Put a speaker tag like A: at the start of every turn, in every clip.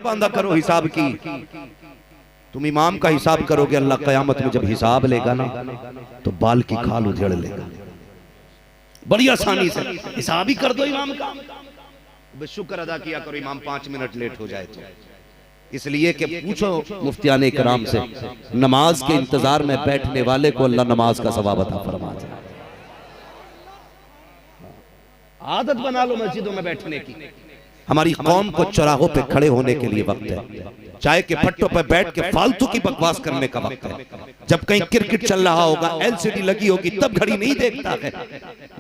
A: बांधा करो हिसाब की। तुम इमाम का हिसाब करोगे, अल्लाह क़यामत में जब हिसाब लेगा ना तो बाल की खाल उधेड़ लेगा। बड़ी आसानी से हिसाब ही कर दो इमाम का। शुक्र अदा किया करो इमाम 5 मिनट लेट हो जाए तो, इसलिए कि पूछो मुफ्तियान इकराम से, नमाज के इंतजार में बैठने वाले को अल्लाह नमाज का सवाब अता फरमाता है। आदत बना लो मस्जिदों में बैठने की। हमारी कौम को चौराहों पे खड़े होने के लिए वक्त है, चाय के पट्टों पर बैठ के फालतू की बकवास करने का वक्त है। जब कहीं क्रिकेट चल रहा होगा, एलसीडी लगी होगी, तब घड़ी नहीं देखता है।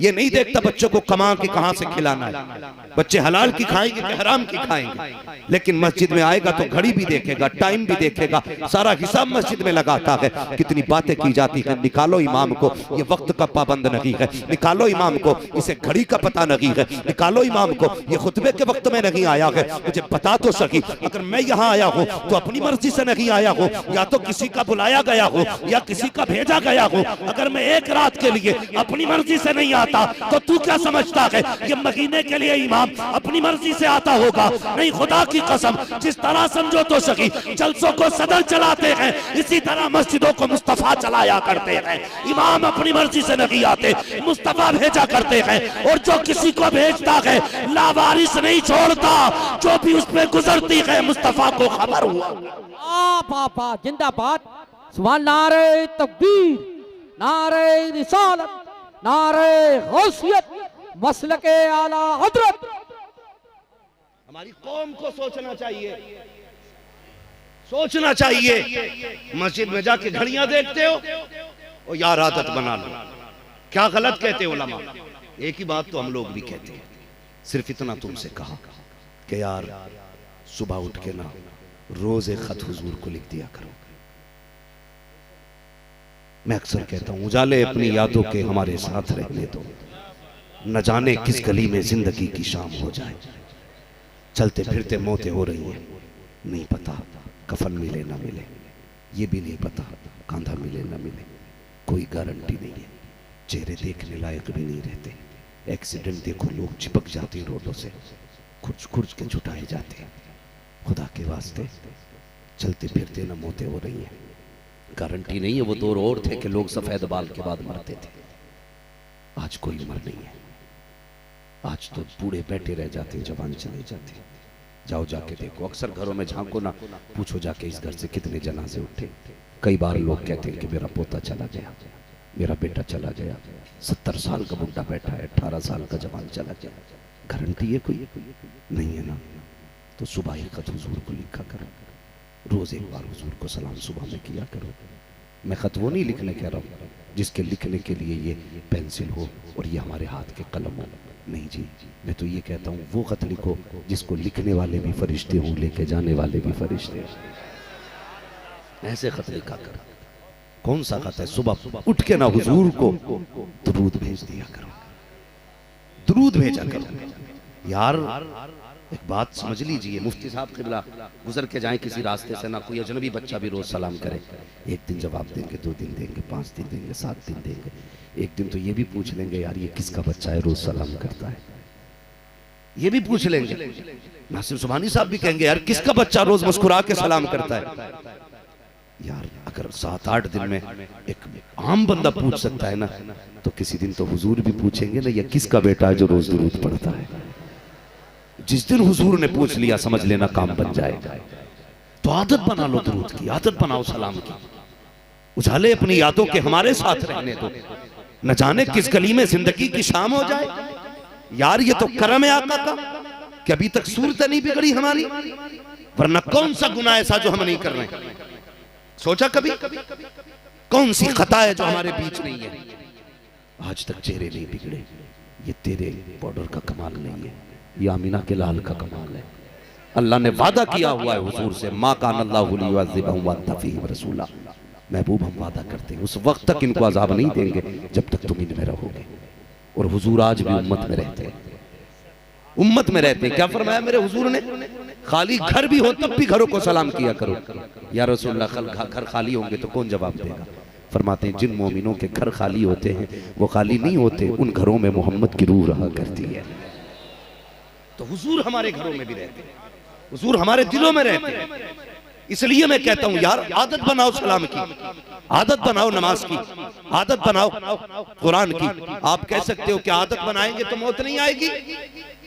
A: ये नहीं देखता बच्चों को कमा के कहां से खिलाना है। बच्चे हलाल की खाएंगे कि हराम की खाएंगे, लेकिन मस्जिद में आएगा तो घड़ी भी देखेगा, टाइम भी देखेगा, सारा हिसाब मस्जिद में लगाता है। कितनी बातें की जाती है, निकालो इमाम को, ये वक्त का पाबंद नहीं है, निकालो इमाम को, इसे घड़ी का पता नहीं है, निकालो इमाम को, ये खुतबे के वक्त में नहीं आया है। मुझे बता तो सकी, अगर मैं यहाँ आया हूँ तो अपनी मर्जी से नहीं आया हूँ, या तो किसी का बुलाया गया हो या किसी का भेजा गया हो। अगर मैं एक रात के लिए अपनी मर्जी से नहीं आता तो तू क्या समझता है ये महीने के लिए इमाम अपनी मर्जी से आता होगा? नहीं, खुदा की कसम, जिस तरह समझो तो सकी जलसों को सदर चलाते हैं, इसी तरह मस्जिदों को मुस्तफा चलाया करते हैं। इमाम अपनी मर्जी से नहीं आते, मुस्तफा भेजा करते हैं, और जो किसी को भेजता है लावारिस नहीं छोड़ता। जो भी उस पर गुजरती है मुस्तफा को खबर हुआ।
B: पापा जिंदाबाद, सुभान, नारे तकबीर, नारे रिसालत, नारे गौसियत, मसलके आला हजरत।
A: हमारी कौम को सोचना चाहिए, सोचना चाहिए। मस्जिद में जाके घड़ियां देखते हो, ओ यार आदत बना लो। क्या गलत कहते हो उलमा? एक ही बात तो हम लोग भी कहते हैं, सिर्फ इतना तुमसे कहा कि यार सुबह उठ के ना रोज एक खत हुजूर को लिख दिया करो। मैं अक्सर कहता हूं, उजाले अपनी यादों के हमारे साथ रहने दो, न जाने किस गली में जिंदगी की शाम हो जाए। चलते फिरते मौतें हो रही हैं, नहीं पता कफन मिले ना मिले, ये भी नहीं पता कांधा मिले ना मिले, कोई गारंटी नहीं है। चेहरे देखने लायक भी नहीं रहते। एक्सीडेंट देखो, लोग चिपक जाते हैं रोडों से, खुर्च खुर्च के छुटाए जाते हैं। खुदा के वास्ते चलते फिरते ना मौतें हो रही हैं, गारंटी नहीं है। वो दौर और थे कि लोग सफेद बाल के बाद मरते थे, आज कोई उम्र नहीं है। आज तो बूढ़े बैठे रह जाते, जवान चले जाते। जाओ जाके देखो, अक्सर घरों में झांको ना, पूछो जाके इस घर से कितने जनाजे उठे। कई बार लोग कहते हैं कि मेरा पोता चला गया, मेरा बेटा चला गया, 70 साल का बुढ़ा बैठा है, 18 साल का जवान चला गया। गारंटी है कोई? नहीं है ना। तो सुबह ही खत हुजूर को लिखा करो, रोज एक बार हुजूर को सलाम सुबह में किया करो। मैं खत वो नहीं लिखने कह रहा हूँ जिसके लिखने के लिए ये पेंसिल हो और ये हमारे हाथ के कलम हो, नहीं जी। मैं तो ये कहता हूँ वो खत लिखो जिसको लिखने वाले भी फरिश्ते हों, लेके जाने वाले भी फरिश्ते। ऐसे खत लिखा करो। कौन सा खत है? सुबह उठ के ना हुजूर को दुरूद भेज दिया करो, दुरूद भेजा करो। यार एक बात समझ लीजिए, मुफ्ती साहब क़िबला गुजर के जाएं किसी रास्ते से ना, कोई अजनबी बच्चा भी रोज सलाम करे, एक दिन जवाब देंगे, 2 दिन देंगे, 5 दिन देंगे, 7 दिन देंगे। एक दिन तो ये भी पूछ लेंगे यार ये किसका बच्चा है रोज सलाम करता है, ये भी पूछ लेंगे। नासिर सुभानी साहब भी कहेंगे यार किसका बच्चा रोज मुस्कुरा के सलाम करता है। यार अगर 7-8 दिन में एक आम बंदा पूछ सकता है ना, तो किसी दिन तो हुजूर भी पूछेंगे ना, ये किसका बेटा है जो रोज दुरूद पढ़ता है। जिस दिन हुजूर ने पूछ लिया समझ लेना काम बन जाएगा। तो आदत बना लो दुरूद की, आदत बनाओ सलाम की। उजाले अपनी यादों के हमारे साथ रहने दो, न जाने किस गली में जिंदगी की शाम हो जाए। यार ये तो करम है आका का कि अभी तक सूरत नहीं बिगड़ी हमारी, वरना कौन सा गुनाह ऐसा जो हम नहीं कर रहे हैं? सोचा कभी कौन सी खता है जो हमारे बीच नहीं है? आज तक चेहरे नहीं बिगड़े। ये तेरे बॉर्डर का कमाल नहीं है, ये आमीना के लाल का कमाल है। अल्लाह ने वादा किया हुआ है हुजूर से, मा कान अल्लाहु लियुअज़्ज़िबहुम व अन्ता फ़ीहिम रसूला। महबूब हम वादा करते हैं उस वक्त तक इनको अज़ाब नहीं देंगे जब तक तुम इनमें रहोगे। और हुजूर आज भी उम्मत में रहते हैं, उम्मत में रहते हैं। क्या फरमाया मेरे हुजूर ने? खाली घर भी हो तब भी घरों को सलाम किया करो। या रसूलल्लाह कल घर खाली होंगे तो कौन जवाब देगा? फरमाते हैं जिन मोमिनों के घर खाली होते हैं वो खाली नहीं होते, उन घरों में मोहम्मद की रूह रहा करती है। तो हुजूर हमारे घरों में भी रहते हैं। हुजूर हमारे दिलों में रहते हैं। इसलिए मैं कहता हूं यार, आदत बनाओ सलाम की, आदत बनाओ नमाज की, आदत बनाओ कुरान की। आप कह सकते हो कि आदत बनाएंगे तो मौत नहीं आएगी।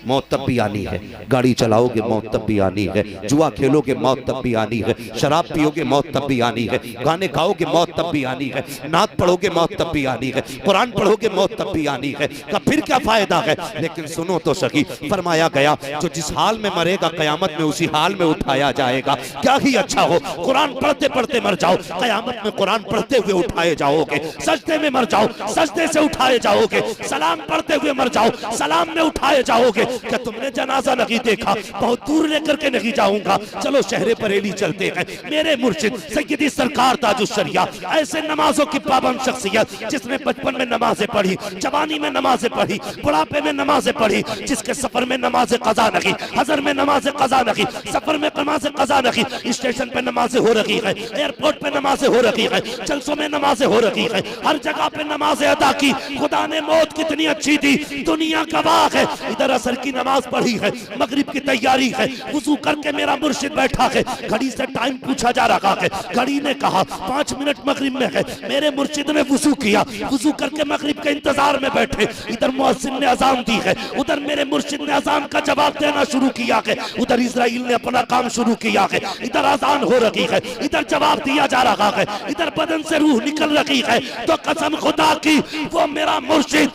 A: मौत तब भी आनी है। गाड़ी चलाओगे मौत तब भी आनी है, जुआ खेलोगे मौत तब भी आनी है, शराब पियोगे मौत तब भी आनी है, गाने गाओगे मौत तब भी आनी है, नात पढ़ोगे मौत तब भी आनी है, कुरान पढ़ोगे मौत तब भी आनी है। तो फिर क्या फायदा है। लेकिन सुनो तो सही, फरमाया गया जो जिस हाल में मरेगा कयामत में उसी हाल में उठाया जाएगा। क्या ही अच्छा हो, कुरान पढ़ते पढ़ते मर जाओ, कयामत में कुरान पढ़ते हुए उठाए जाओगे। सजदे में मर जाओ, सजदे से उठाए जाओगे। सलाम पढ़ते हुए मर जाओ, सलाम में उठाए जाओगे। क्या तुमने जनाजा नहीं देखा? बहुत दूर लेकर के नहीं जाऊंगा, चलो शहर बरेली चलते हैं। मेरे मुर्शिद सैयदी सरकार ताजुश शरिया ऐसे नमाजों की पाबंद शख्सियत, जिसने बचपन में नमाजें पढ़ी, जवानी में नमाजें पढ़ी, बुढ़ापे में नमाजें पढ़ी, जिसके सफर में नमाजें कजा नहीं, हजर में नमाजें कजा नहीं, सफर में नमाजें कजा नहीं, स्टेशन पे नमाजें हो रही है, एयरपोर्ट पे नमाजें हो रही है, जलसों में नमाजें हो रही है, हर जगह पे नमाजें अदा की। खुदा ने मौत कितनी अच्छी दी, दुनिया गवाह है। इधर असर की नमाज पढ़ी है, मगरिब की तैयारी है, वुजू करके मेरा मुर्शिद बैठा है, घड़ी से टाइम पूछा जा रहा है, घड़ी ने कहा 5 मिनट मगरिब में है। मेरे मुर्शिद ने वुजू किया, वुजू करके मगरिब के इंतजार में बैठे। इधर मुअज्जिन ने अजान दी है, उधर मेरे मुर्शिद ने अजान का जवाब देना शुरू किया है, उधर इजराइल ने अपना काम शुरू किया है। इधर अजान हो रही है, इधर जवाब दिया जा रहा है, इधर बदन से रूह निकल रही है। तो कसम खुदा की वो मेरा मुर्शिद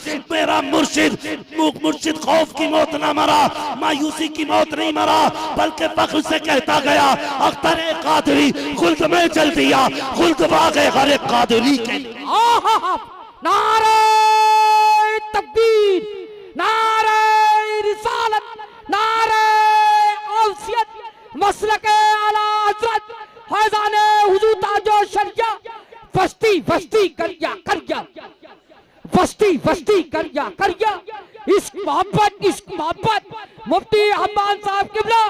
A: मुर्शिद खौफ की मौत ना मरा, मायूसी की मौत नहीं मरा, बल्कि फख्र से कहता गया अख्तर कादरी खुल्द में चल दिया, खुल्द वाक़े हर कादरी के।
B: नारे तकबीर, नारे रिसालत, नारे गौसियत, मसलके आला हज़रत फैज़ाने हुज़ूर ताजुश शरिया, बस्ती बस्ती करिया करिया, बस्ती बस्ती करिया करिया। इश्क मोहब्बत मुफ्ती हम्मान साहब किबला,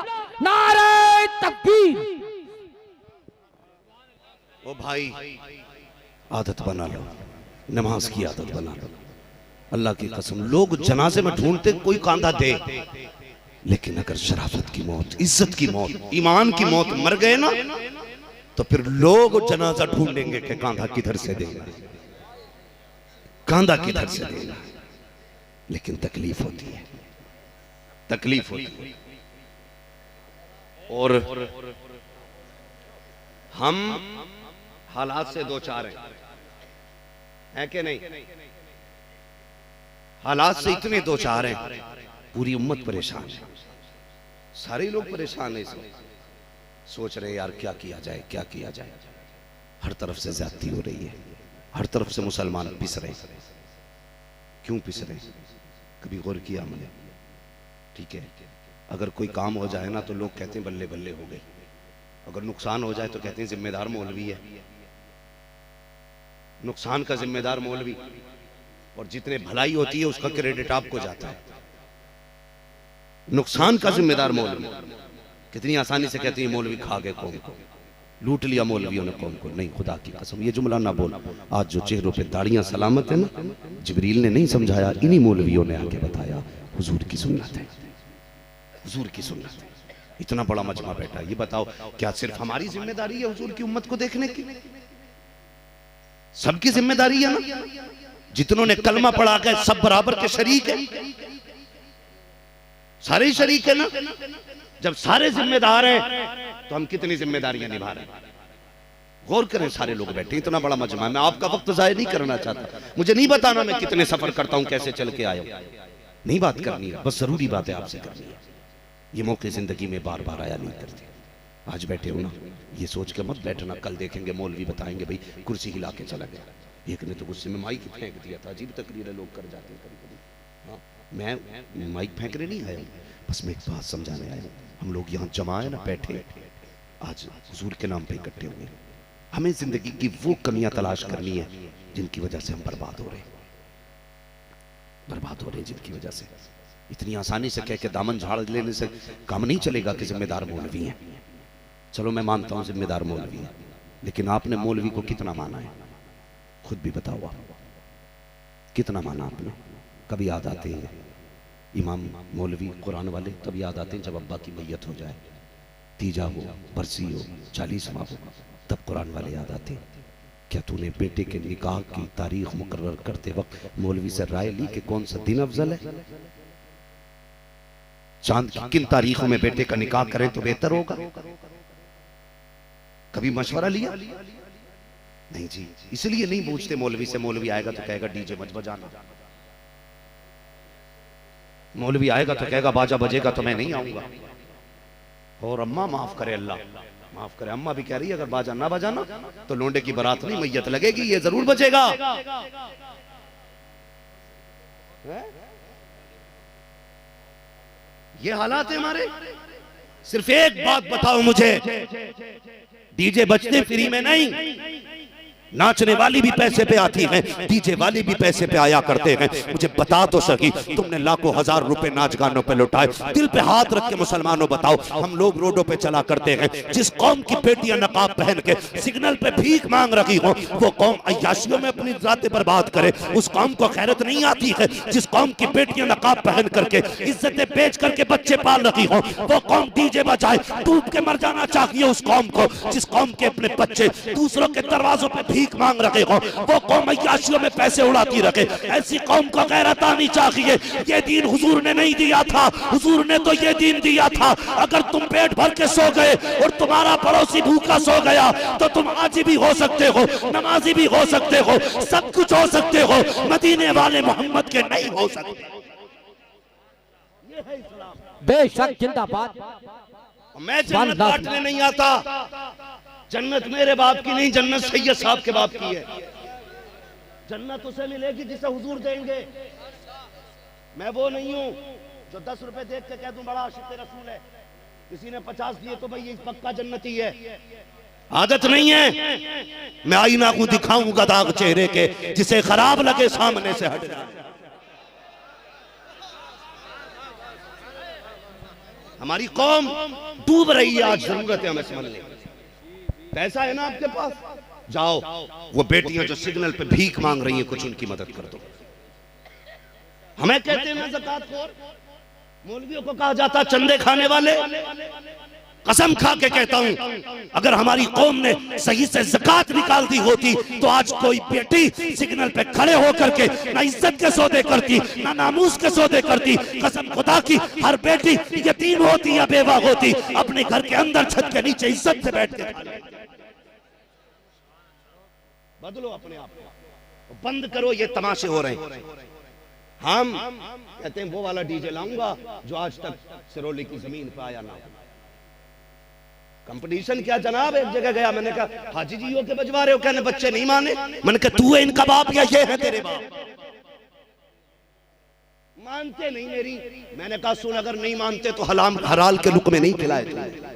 B: नारे तकबीर।
A: ओ भाई आदत बना लो, नमाज की आदत बना लो। अल्लाह की कसम, लोग जनाजे में ढूंढते कोई कांधा दे, लेकिन अगर शराफत की मौत, इज्जत की मौत, ईमान की मौत मर गए ना, तो फिर लोग जनाजा ढूंढेंगे कि कांधा किधर से देगा, कांधा किधर से देगा। लेकिन तकलीफ होती है, तकलीफ होती है। और हम हालात से दो चार हैं कि नहीं? हालात से इतने दो चार हैं, पूरी उम्मत परेशान है, सारे लोग परेशान हैं। इसमें सोच रहे यार क्या किया जाए, क्या किया जाए। हर तरफ से ज्यादती हो रही है, हर तरफ से मुसलमान पिस रहे। क्यों पिस रहे? कभी गौर किया हमने? ठीक है, अगर कोई काम हो जाए ना तो लोग कहते हैं बल्ले बल्ले हो गए, अगर नुकसान हो जाए तो कहते हैं जिम्मेदार मौलवी है। नुकसान का जिम्मेदार मौलवी, और जितने भलाई होती है उसका क्रेडिट आपको जाता है। नुकसान का जिम्मेदार मौलवी, कितनी आसानी से कहते हैं मौलवी खा गए कौम को, लूट लिया मौलवियों ने कौम को। नहीं, खुदा की कसम ये जुमला ना बोल। आज जो चेहरों पे दाढ़ियां सलामत है ना, जिब्रील ने नहीं समझाया, इन्हीं मौलवियों ने आके बताया हुजूर की सुन्नत है, हुजूर की सुन्नत है। इतना बड़ा मजमा बैठा, ये बताओ क्या सिर्फ हमारी जिम्मेदारी है हुजूर की उम्मत को देखने की? सबकी जिम्मेदारी है ना? जितनों ने कलमा पढ़ा के सब बराबर के शरीक है, सारे ही शरीक है ना? जब सारे जिम्मेदार हैं तो हम कितनी जिम्मेदारियां निभा रहे हैं? गौर करें, सारे लोग बैठे, इतना बड़ा मजमा। मैं आपका वक्त जाया नहीं करना चाहता, मुझे नहीं बताना मैं कितने सफर करता हूं, कैसे चल के आया हूं, नहीं बात करनी है, बस जरूरी बात है आपसे करनी है। ये मौके जिंदगी में बार बार आया नहीं करते। आज बैठे हो ना, ये सोच के मत बैठना कल देखेंगे मौलवी बताएंगे भाई कुर्सी हिला के चला गया, एक ने तो गुस्से में माइक फेंक दिया था। अजीब तकरीरें लोग कर जाते हैं कभी कभी। हाँ, मैं माइक फेंकने नहीं आया हूँ, बस मैं एक बात समझाने आया हूँ। हम लोग यहाँ जमा है ना, बैठे आज हुजूर के नाम पे इकट्ठे हुए। हमें जिंदगी की वो कमियां तलाश करनी है जिनकी वजह से हम बर्बाद हो रहे हैं, बर्बाद हो रहे हैं, जिनकी वजह से। इतनी आसानी से कह के दामन झाड़ लेने से काम नहीं चलेगा कि जिम्मेदार मौलवी हैं। चलो मैं मानता हूँ जिम्मेदार मौलवी है, लेकिन आपने मौलवी को कितना माना है? खुद भी बताओ आप, कितना माना आपने? कभी याद आते हैं इमाम मौलवी कुरान वाले, तब याद आते हैं जब अब्बा की मैयत हो जाए, तीजा हो, बरसी हो, 40वां हो, तब कुरान वाले याद आते। क्या तूने बेटे के निकाह की तारीख मुकर्रर करते वक्त मौलवी से राय ली कि कौन सा दिन अफजल है? चांद की किन तारीखों में बेटे का निकाह करें तो बेहतर होगा? कभी मशवरा लिया? नहीं जी, इसलिए नहीं पूछते मौलवी से। मौलवी आएगा तो कहेगा डीजे मत बजाना, मौलवी आएगा तो कहेगा बाजा बजेगा तो मैं नहीं आऊंगा। और अम्मा माफ करे, अल्लाह माफ करे, अम्मा भी कह रही है अगर बाजा ना बजाना तो लोंडे की बारात नहीं मैयत लगेगी, ये जरूर बजेगा। ये हालात है हमारे। सिर्फ एक बात बताओ मुझे, डीजे बजते फ्री में नहीं, नाचने वाली भी पैसे पे आती हैं, डीजे वाली भी पैसे पे आया करते हैं। मुझे बता तो सकी, तुमने लाखों हजार रुपए नाच गानों पे लुटाए, दिल पे हाथ रख के मुसलमानों बताओ, हम लोग रोडों पे चला करते हैं, जिस कौम की बेटियां नकाब पहन के सिग्नल पे भीख मांग रही हो, वो कौम अय्याशियों में अपनी रातें बर्बाद करे, उस कौम को खैरत नहीं आती है। जिस कौम की बेटियां नकाब पहन करके इज्जतें बेच करके बच्चे पाल रही हो, वो कौम डीजे बजाए डूब के मर जाना चाहिए उस कौम को। जिस कौम के अपने बच्चे दूसरों के दरवाजों पे भीख मांग रहे हो, वो कौम अय्याशियों में पैसे उड़ाती रखे, ऐसी कौम को गैरत आनी चाहिए। ये दीन हुजूर ने नहीं दिया था, हुजूर ने तो ये दीन दिया था अगर तुम पेट भर के सो गए और तुम्हारा पड़ोसी भूखा सो गया तो तुम आजी भी हो सकते हो, नमाजी भी हो सकते हो, सब कुछ हो सकते हो, मदीने वाले मोहम्मद के नहीं हो सकते।
B: बेशक जिंदाबाद।
A: मैं जन्नत बांटने नहीं आता, जन्नत मेरे बाप की नहीं, जन्नत सैयद साहब के बाप की है। जन्नत उसे मिलेगी जिसे हुजूर देंगे। मैं वो नहीं हूं जो 10 रुपए देख के कह दूं बड़ा आशिक़ रसूल है, किसी ने 50 दिए तो भाई ये पक्का जन्नती है। आदत नहीं है। मैं आईना को दिखाऊंगा दाग चेहरे के, जिसे खराब लगे सामने से हट जाए। हमारी कौम डूब रही है आज, जरूरत है हमें समझने। पैसा है ना आपके पास, जाओ वो बेटियां जो सिग्नल पे भीख मांग रही हैं कुछ उनकी मदद कर दो। हमें कहते हैं ना ज़कातखोर, मौलवियों को कहा जाता चंदे खाने वाले। कसम खा के कहता हूं, अगर हमारी कौम ने सही से ज़कात निकाल दी होती तो आज कोई बेटी सिग्नल पे खड़े होकर के ना इज्जत के सौदे करती, ना नामूस के सौदे करती। कसम खुदा की, हर बेटी यतीम होती या बेवा होती, अपने घर के अंदर छत के नीचे इज्जत से बैठ के। बदलो अपने आप को, बंद करो ये तमाशे हो रहे हैं। हम कहते हैं वो वाला डीजे लाऊंगा जो आज तक सिरोली की जमीन पे आया ना। कंपटीशन क्या जनाब, एक जगह गया, मैंने कहा हाजी जी के बजवा रहे हो, कहने बच्चे नहीं माने। मैंने कहा तू है इनका बाप या ये है तेरे बाप? मानते नहीं मेरी। मैंने कहा सुन, अगर नहीं मानते तो हलाल के लुक में नहीं खिलाए तूने।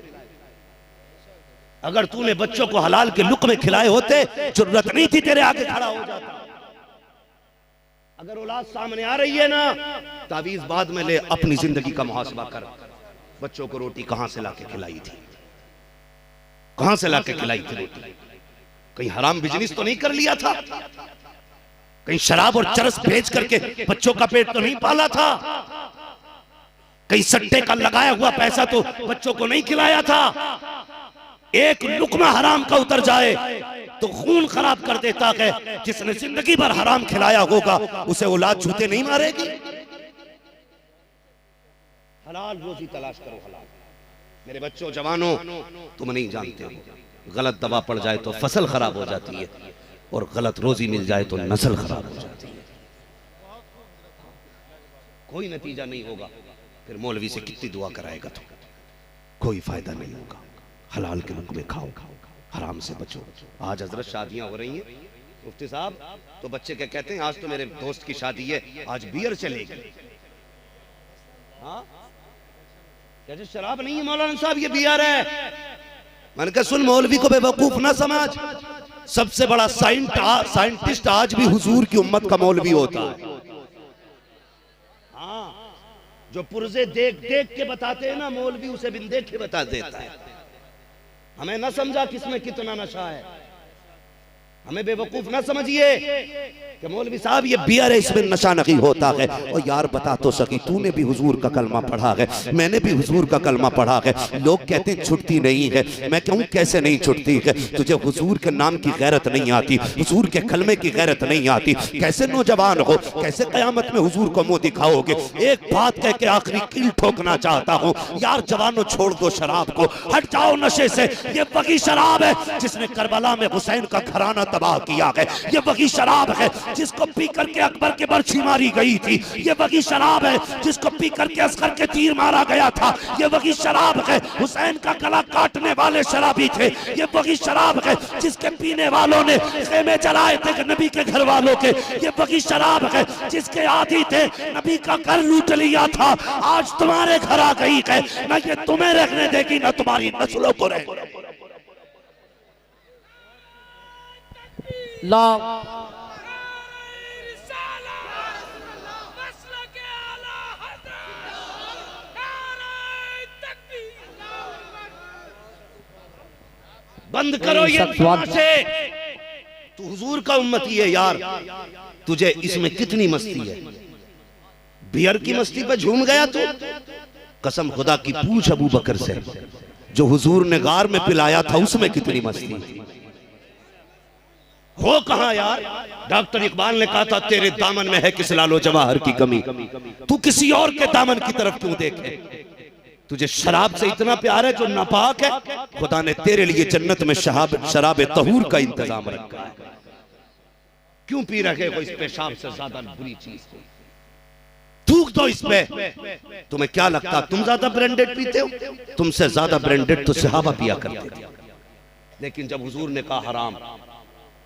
A: अगर तूने बच्चों को हलाल के लुक में खिलाए होते, जरूरत नहीं थी तेरे आगे खड़ा हो जाता। अगर औलाद सामने आ रही है ना, तावीज बाद में ले, अपनी जिंदगी का मुहासबा कर। बच्चों को रोटी कहां से लाके खिलाई थी, कहां से लाके खिलाई थी रोटी? कहीं हराम बिजनेस तो नहीं कर लिया था? कहीं शराब और चरस बेच करके बच्चों का पेट तो नहीं पाला था? कहीं सट्टे का लगाया हुआ पैसा तो बच्चों को नहीं खिलाया था? एक लुकमा हराम का उतर जाए तो खून खराब कर देता है। जिसने जिंदगी भर हराम खिलाया होगा उसे औलाद जूते नहीं मारेगी। हलाल रोजी तलाश करो, हलाल। मेरे बच्चों, जवानों, तुम नहीं जानते हो, गलत दवा पड़ जाए तो फसल खराब हो जाती है, और गलत रोजी मिल जाए तो नस्ल खराब हो जाती है। कोई नतीजा नहीं होगा, फिर मौलवी से कितनी दुआ कराएगा तो कोई फायदा नहीं होगा। हलाल के मुख में खाओ, हराम से बचो। आज हजरत शादियां हो रही हैं, मुफ्ती साहब तो बच्चे क्या कहते हैं, आज तो मेरे दोस्त की शादी है, आज बियर चलेगी। हाँ, कहते शराब नहीं है मौलाना साहब, ये बियर है। मैंने कहा सुन, मौलवी को बेवकूफ ना समझ, सबसे बड़ा साइंटिस्ट आज भी हुजूर की उम्मत का मौलवी होता है। हाँ, जो पुर्जे देख देख के बताते हैं ना, मौलवी उसे बिन देख के बता देता है। हमें ना समझा किसमें कितना नशा है, हमें बेवकूफ ना समझिए। कि मौलवी साहब ये बियर है, इसमें नशा नहीं होता है। और यार बता तो सकी, तूने भी हुजूर का कलमा पढ़ा है, मैंने भी हुजूर का कलमा पढ़ा है। लोग कहते हैं छुटती नहीं है, मैं कहूँ कैसे नहीं छुटती है? तुझे हुजूर के नाम की गैरत नहीं आती, हुजूर के कलमे की गैरत नहीं आती, कैसे नौजवान हो, कैसे कयामत में हुजूर को मुंह दिखाओगे? एक बात कह के आखिरी कील ठोकना चाहता हूँ, यार जवानों छोड़ दो शराब को, हट जाओ नशे से। ये वही शराब है जिसने करबला में हुसैन का घराना तबाह किया है। ये वही शराब है जिसको पी करके अकबर के बर्छी मारी गई थी। ये वही शराब है जिसको पी करके असगर के तीर मारा गया था। ये वही शराब है, हुसैन का गला काटने वाले शराबी थे। ये वही शराब है जिसके पीने वालों ने खेमे जलाए थे नबी के घर वालों के। ये वही शराब है जिसके आदी थे नबी का घर लूट लिया था, आज तुम्हारे घर आ गई है। न ये तुम्हें रखने देगी न तुम्हारी नस्लों को रखने।
B: ला
A: बंद करो ये तमाशे। तू हुजूर का उम्मती है यार, तुझे इसमें कितनी मस्ती है? बियर की मस्ती पे झूम गया तू? कसम खुदा की पूछ अबू बकर से, जो हुजूर ने गार में पिलाया था उसमें कितनी मस्ती हो कहां यार? डॉक्टर इकबाल ने कहा था तेरे दामन में है किस लालो जवाहर की कमी, तू किसी और के दामन की तरफ क्यों देखे? तुझे शराब से इतना प्यार है जो नापाक है, खुदा ने तेरे लिए जन्नत में शराब तहूर का इंतजाम रखा है। क्यों पी रखे हो इस पेशाब से ज्यादा बुरी चीज? थूक दो इस पे। तुम्हें क्या लगता तुम ज्यादा ब्रांडेड पीते हो? तुमसे ज्यादा ब्रांडेड तो सहाबा पिया करते थे। लेकिन जब हुजूर ने कहा हराम,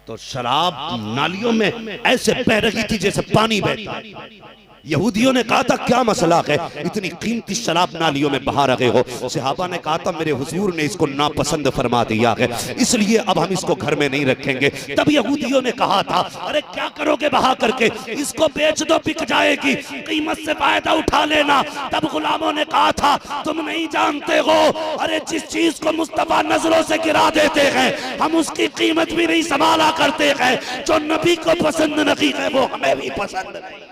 A: तो शराब नालियों में ऐसे बह रही थी जैसे पानी बहता है। यहूदियों ने कहा था क्या मसला है, इतनी कीमती शराब नालियों में बहा रहे हो? सहाबा ने कहा था मेरे हुजूर ने इसको नापसंद फरमा दिया है, इसलिए अब हम इसको घर में नहीं रखेंगे। तब यहूदियों ने कहा था अरे क्या करोगे बहा करके, इसको बेच दो बिक जाएगी, कीमत से फायदा उठा लेना। तब गुलामों ने कहा था तुम नहीं जानते हो, अरे जिस चीज को मुस्तफा नजरों से गिरा देते हैं हम उसकी कीमत भी नहीं संभाला करते हैं। जो नबी को पसंद नहीं है वो हमें भी पसंद नहीं।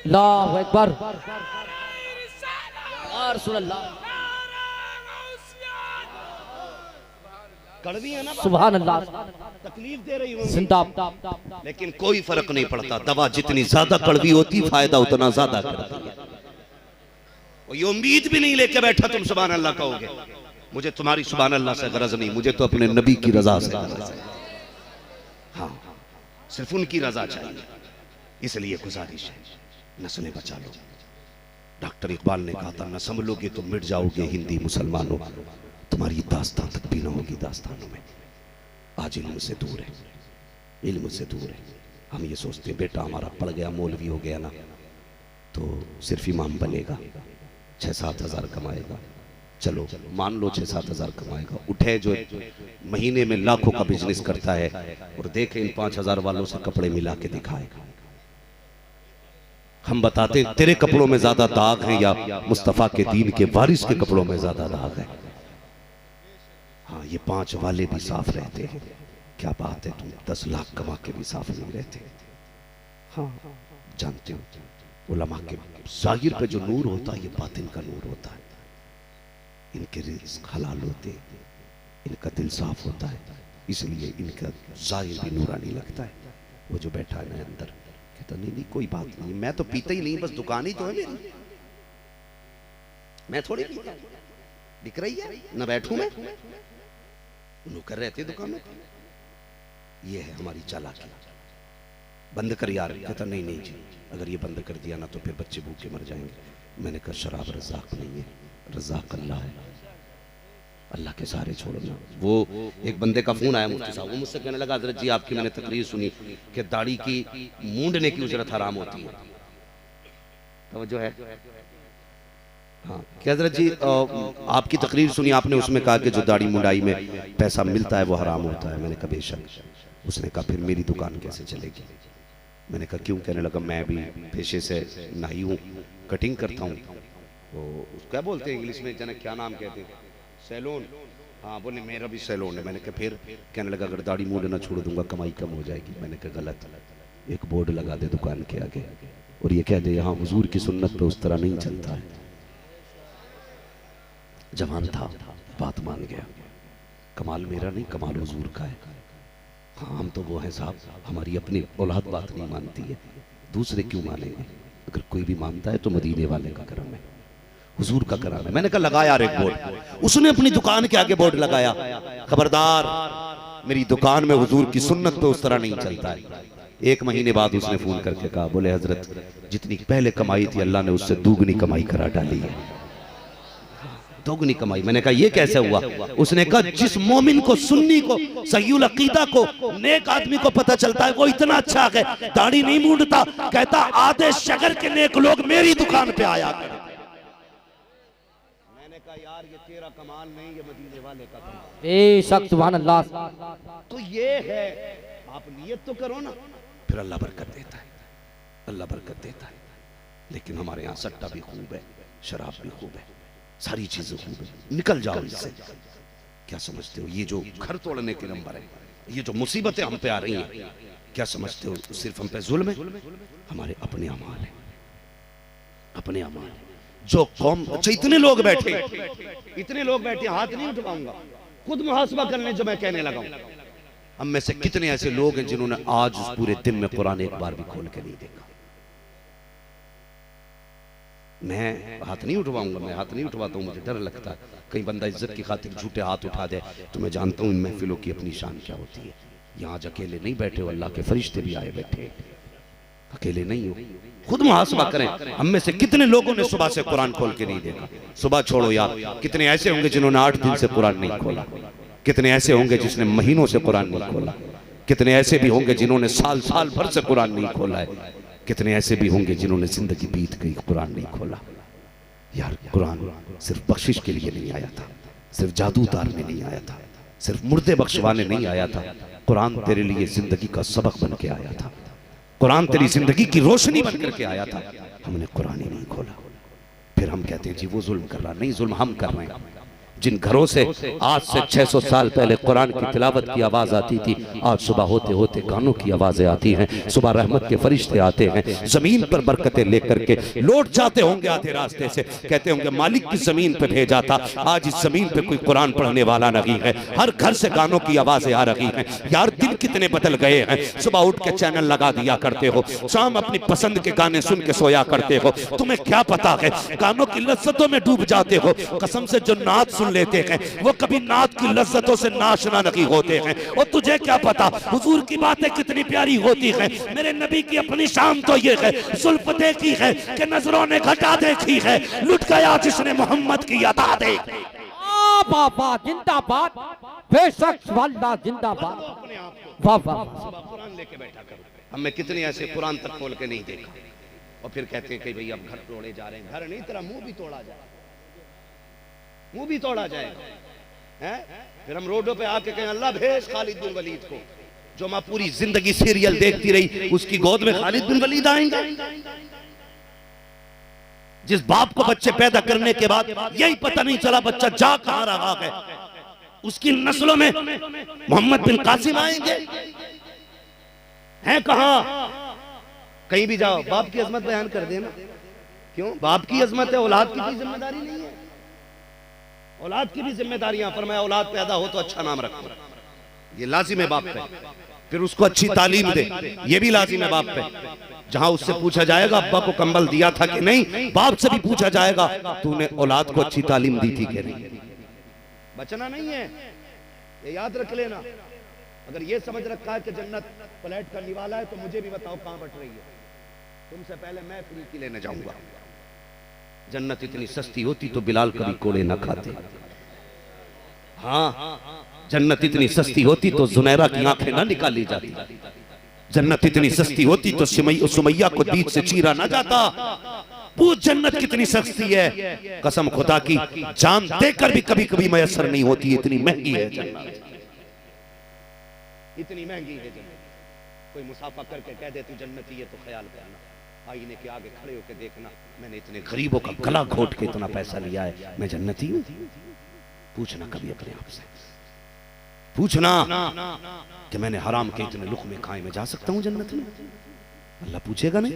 B: अल्लाहु अकबर। या रसूल अल्लाह।
A: कड़वी है ना,
B: सुभान अल्लाह।
A: तकलीफ दे रही हूँ
B: जिंदा,
A: लेकिन कोई फर्क नहीं पड़ता। दवा जितनी ज्यादा कड़वी होती फायदा उतना ज्यादा करती है। ये उम्मीद भी नहीं लेके बैठा तुम सुभान अल्लाह कहोगे। मुझे तुम्हारी सुभान अल्लाह से गरज नहीं, मुझे तो अपने नबी की रजा से गरज है। हाँ, सिर्फ उनकी रजा चाहिए। इसलिए गुजारिश है नस्लें बचा लो। डॉक्टर इकबाल ने कहा था न संभलोगे तो मिट जाओगे हिंदी मुसलमानों, तुम्हारी दास्तान तक भी न होगी दास्तानों में। आज इल्म से दूर है, इल्म से दूर है। हम ये सोचते बेटा हमारा पढ़ गया मौलवी हो गया ना तो सिर्फ इमाम बनेगा, 6-7 हज़ार कमाएगा। चलो मान लो 6-7 हज़ार कमाएगा, उठे जो महीने में लाखों का बिजनेस करता है और देखे इन 5 हज़ार वालों से कपड़े मिला के दिखाएगा। हम बताते तेरे कपड़ों में ज्यादा दाग है या मुस्तफा के दीन के वारिस के कपड़ों में ज्यादा दाग है? हाँ, ये 5 वाले भी साफ रहते हैं। क्या बात है, तुम 10 लाख कमा के भी साफ नहीं रहते। हाँ जानते हो, उलमा के जाहिर पे जो नूर होता है ये बातिन का नूर होता है। इनके रिज़्क़ हलाल होते हैं, इनका दिल साफ होता है, इसलिए इनका जाहिर भी नूरानी लगता है। वो जो बैठा है ना अंदर कहता नहीं कोई बात नहीं, मैं तो पीता ही नहीं, बस दुकान ही तो है मेरी, मैं थोड़ी पीता, बिक रही है ना बैठूं मैं, नौकर रहते दुकानों पे। ये है हमारी चालाकी। बंद कर यार। कहता नहीं नहीं जी, अगर ये बंद कर दिया ना तो फिर बच्चे भूखे मर जाएंगे। मैंने कहा शराब रज़ाक नहीं है, रज़ाक अल्लाह है, अल्लाह के सहारे छोड़ना। वो एक बंदे का फोन आया मुफ्ती साहब, वो मुझसे कहने लगा हज़रत जी आपकी मैंने तकरीर सुनी कि दाढ़ी की मूंडने की उजरत हराम होती है। तवज्जो है? हाँ, क्या हज़रत जी आपकी तकरीर सुनी आपने, उसमें कहा कि जो दाढ़ी मुंडाई में पैसा मिलता है वो हराम होता है। मैंने कहा बेशक। उसने कहा फिर मेरी दुकान कैसे चलेगी? मैंने कहा क्यों? कहने लगा मैं भी पेशे से नाई हूँ, कटिंग करता हूँ, तो क्या बोलते हैं इंग्लिश में, जना क्या नाम कहते हैं, सैलून। हाँ बोले मेरा भी सैलून है। मैंने कहा फिर? कहने लगा अगर दाढ़ी मूंढना छोड़ दूंगा कमाई कम हो जाएगी। मैंने कहा गलत, एक बोर्ड लगा दे दुकान के आगे और ये कह दे यहाँ हुजूर की सुन्नत पे उस तरह नहीं चलता है। जवान था, बात मान गया। कमाल मेरा नहीं, कमाल हुजूर का है। हाँ हम तो वो हैं साहब, हमारी अपनी औलाद बात नहीं मानती है, दूसरे क्यों मानेंगे? अगर कोई भी मानता है तो मदीने वाले का करम है, हुजूर का करम है। मैंने कहा लगा यार एक बोर्ड। उसने अपनी दुकान के आगे बोर्ड लगाया, खबरदार मेरी दुकान में हुजूर की सुन्नत पे उस तरह नहीं चलता है। 1 महीने बाद उसने फोन करके कहा, बोले हजरत जितनी पहले कमाई थी अल्लाह ने उससे दुगनी कमाई करा डाली है, दोगुनी कमाई। मैंने कहा ये कैसे हुआ? उसने कहा जिस मोमिन को, सुन्नी को, सहीउल अकीदा को, नेक आदमी को पता चलता है वो इतना अच्छा है, दाढ़ी नहीं मूंढता, कहता आधे शहर के नेक लोग मेरी दुकान पे आया करते। मैंने कहा यार ये तेरा कमाल नहीं, ये मदीने वाले का कमाल।
B: बेशक सुभान अल्लाह।
A: तो ये है, आप नियत तो करो ना, फिर अल्लाह बरकत देता है, अल्लाह बरकत देता है। लेकिन हमारे यहाँ सट्टा भी खूब है, शराब भी खूब है, सारी चीजें खूब है। निकल जाओ इससे। क्या समझते हो ये जो घर तोड़ने के नंबर है, ये जो मुसीबतें हम पे आ रही हैं, क्या समझते हो सिर्फ हम पे जुल्म है? हमारे अपने अमाल है, अपने अमाल। जो कौम, अच्छा इतने लोग बैठे, इतने लोग बैठे, हाथ नहीं उठवाऊंगा, खुद मुहासबा करने जो मैं कहने लगा हूं। हम में से कितने ऐसे लोग हैं जिन्होंने आज उस पूरे दिन में कुरान एक बार भी खोल के नहीं देखा? मैं हाथ नहीं उठवाऊंगा, मैं हाथ नहीं उठवाता हूँ, मुझे डर लगता है कहीं बंदा इज्जत की खातिर झूठे हाथ उठा दे। तो मैं जानता हूँ इन महफिलों की अपनी शान क्या होती है। यहाँ आज अकेले नहीं बैठे हो, अल्लाह के फरिश्ते भी आए बैठे, अकेले नहीं हो। खुद मुहासबा करें, हम में से कितने लोगों ने सुबह से कुरान खोल के नहीं देखा? सुबह छोड़ो यार, कितने ऐसे होंगे जिन्होंने 8 दिन से कुरान नहीं खोला, कितने ऐसे होंगे जिसने महीनों से कुरान नहीं खोला, कितने ऐसे भी होंगे जिन्होंने साल साल भर से कुरान नहीं खोला है, कितने ऐसे भी होंगे जिन्होंने जिंदगी बीत गई कुरान नहीं खोला। यार कुरान सिर्फ बख्शिश के लिए नहीं आया था, सिर्फ जादू उतारने नहीं आया था, सिर्फ मुर्दे बख्शवाने नहीं आया था। कुरान तेरे लिए जिंदगी का सबक बन के आया था, कुरान तेरी जिंदगी की रोशनी बन करके आया था। हमने कुरान ही नहीं खोला, फिर हम कहते हैं जी वो जुल्म कर रहा। नहीं, जुल्म हम कर रहे हैं। जिन घरों से आज से 600 साल पहले कुरान की तिलावत की आवाज आती थी, आज सुबह होते होते गानों की आवाजें आती हैं, सुबह रहमत के फरिश्ते आते हैं, जमीन पर बरकतें लेकर के लौट जाते होंगे आधे रास्ते से, कहते होंगे मालिक की जमीन पे भेजा था, आज इस जमीन पे कोई कुरान पढ़ने वाला नहीं है, हर घर से गानों की आवाजें आ रही हैं। यार दिन कितने बदल गए हैं। सुबह उठ के चैनल लगा दिया करते हो, शाम अपनी पसंद के गाने सुन के सोया करते हो, तुम्हें क्या पता है गानों की लज्जतों में डूब जाते हो। कसम से जो नात सुन लेते हैं वो कभी नात की लज्जतों से नाशना नहीं होते हैं। और तुझे क्या पता हुजूर की बातें कितनी प्यारी होती हैं। मेरे नबी की अपनी शान तो ये है, जुल्फ देखी है कि नजरों ने घटा देखी है, लुट गया जिसने मोहम्मद की अता देखी।
B: बाबा जिंदाबाद, बेशक अल्लाह जिंदाबाद। वाह वाह,
A: कुरान लेके बैठा करो। हमें कितने ऐसे कुरान तक खोल के नहीं देखा, और फिर कहते हैं कि भाई अब घर तोड़े जा रहे हैं। घर नहीं, तेरा मुंह भी तोड़ा जाए, मुंह भी तोड़ा जाएगा, हैं? फिर हम रोडों पे आके कहें अल्लाह भेज खालिद बिन वलीद को, जो माँ पूरी जिंदगी सीरियल देखती रही, उसकी गोद में खालिद बिन वलीद आएंगे। जिस बाप को बच्चे पैदा करने के बाद यही पता नहीं चला बच्चा जा कहां रहा है, उसकी नस्लों में मोहम्मद बिन कासिम आएंगे, हैं कहां? कहीं भी जाओ बाप की अजमत बयान कर देना। क्यों? बाप की अजमत है, औलाद की कोई जिम्मेदारी नहीं है। औलाद की भी जिम्मेदारियां, फरमाया औलाद पैदा हो तो अच्छा नाम रखो, ये लाजिम है बाप पे। फिर उसको अच्छी तालीम दे, ये भी लाजिम है बाप पे। जहां उससे पूछा जाएगा अब्बा को कंबल दिया था कि नहीं, बाप से भी पूछा जाएगा तूने औलाद को अच्छी तालीम दी थी कि नहीं। बचना नहीं है, ये याद रख लेना। अगर ये समझ रखा है कि जन्नत पलट करने वाला है तो मुझे भी बताओ कहां बट रही है। तुमसे पहले मैं फ्री की लेने जाऊंगा। जन्नत इतनी सस्ती होती तो बिलाल कभी कोड़े न खाते। हाँ, जन्नत इतनी सस्ती होती तो जुनैरा की आंखें ना निकाली जाती। जन्नत इतनी सस्ती होती तो सुमैया को बीच से चीरा ना जाता। पूछ जन्नत कितनी सस्ती है, कसम खुदा की जान देकर भी कभी कभी मैसर नहीं होती, इतनी महंगी है जन्नत, इतनी महंगी है जन्नत। कोई मुसाफा करके कह दे तू जन्नती है तो ख्याल करना, आईने के आगे खड़े होकर देखना, मैंने इतने गरीबों का गला घोट के इतना पैसा लिया है, मैं जन्नती हूँ। पूछना कभी अपने आप से, पूछना कि मैंने हराम के इतने लुक़मे खाए, मैं जा सकता हूं जन्नत में? अल्लाह पूछेगा नहीं।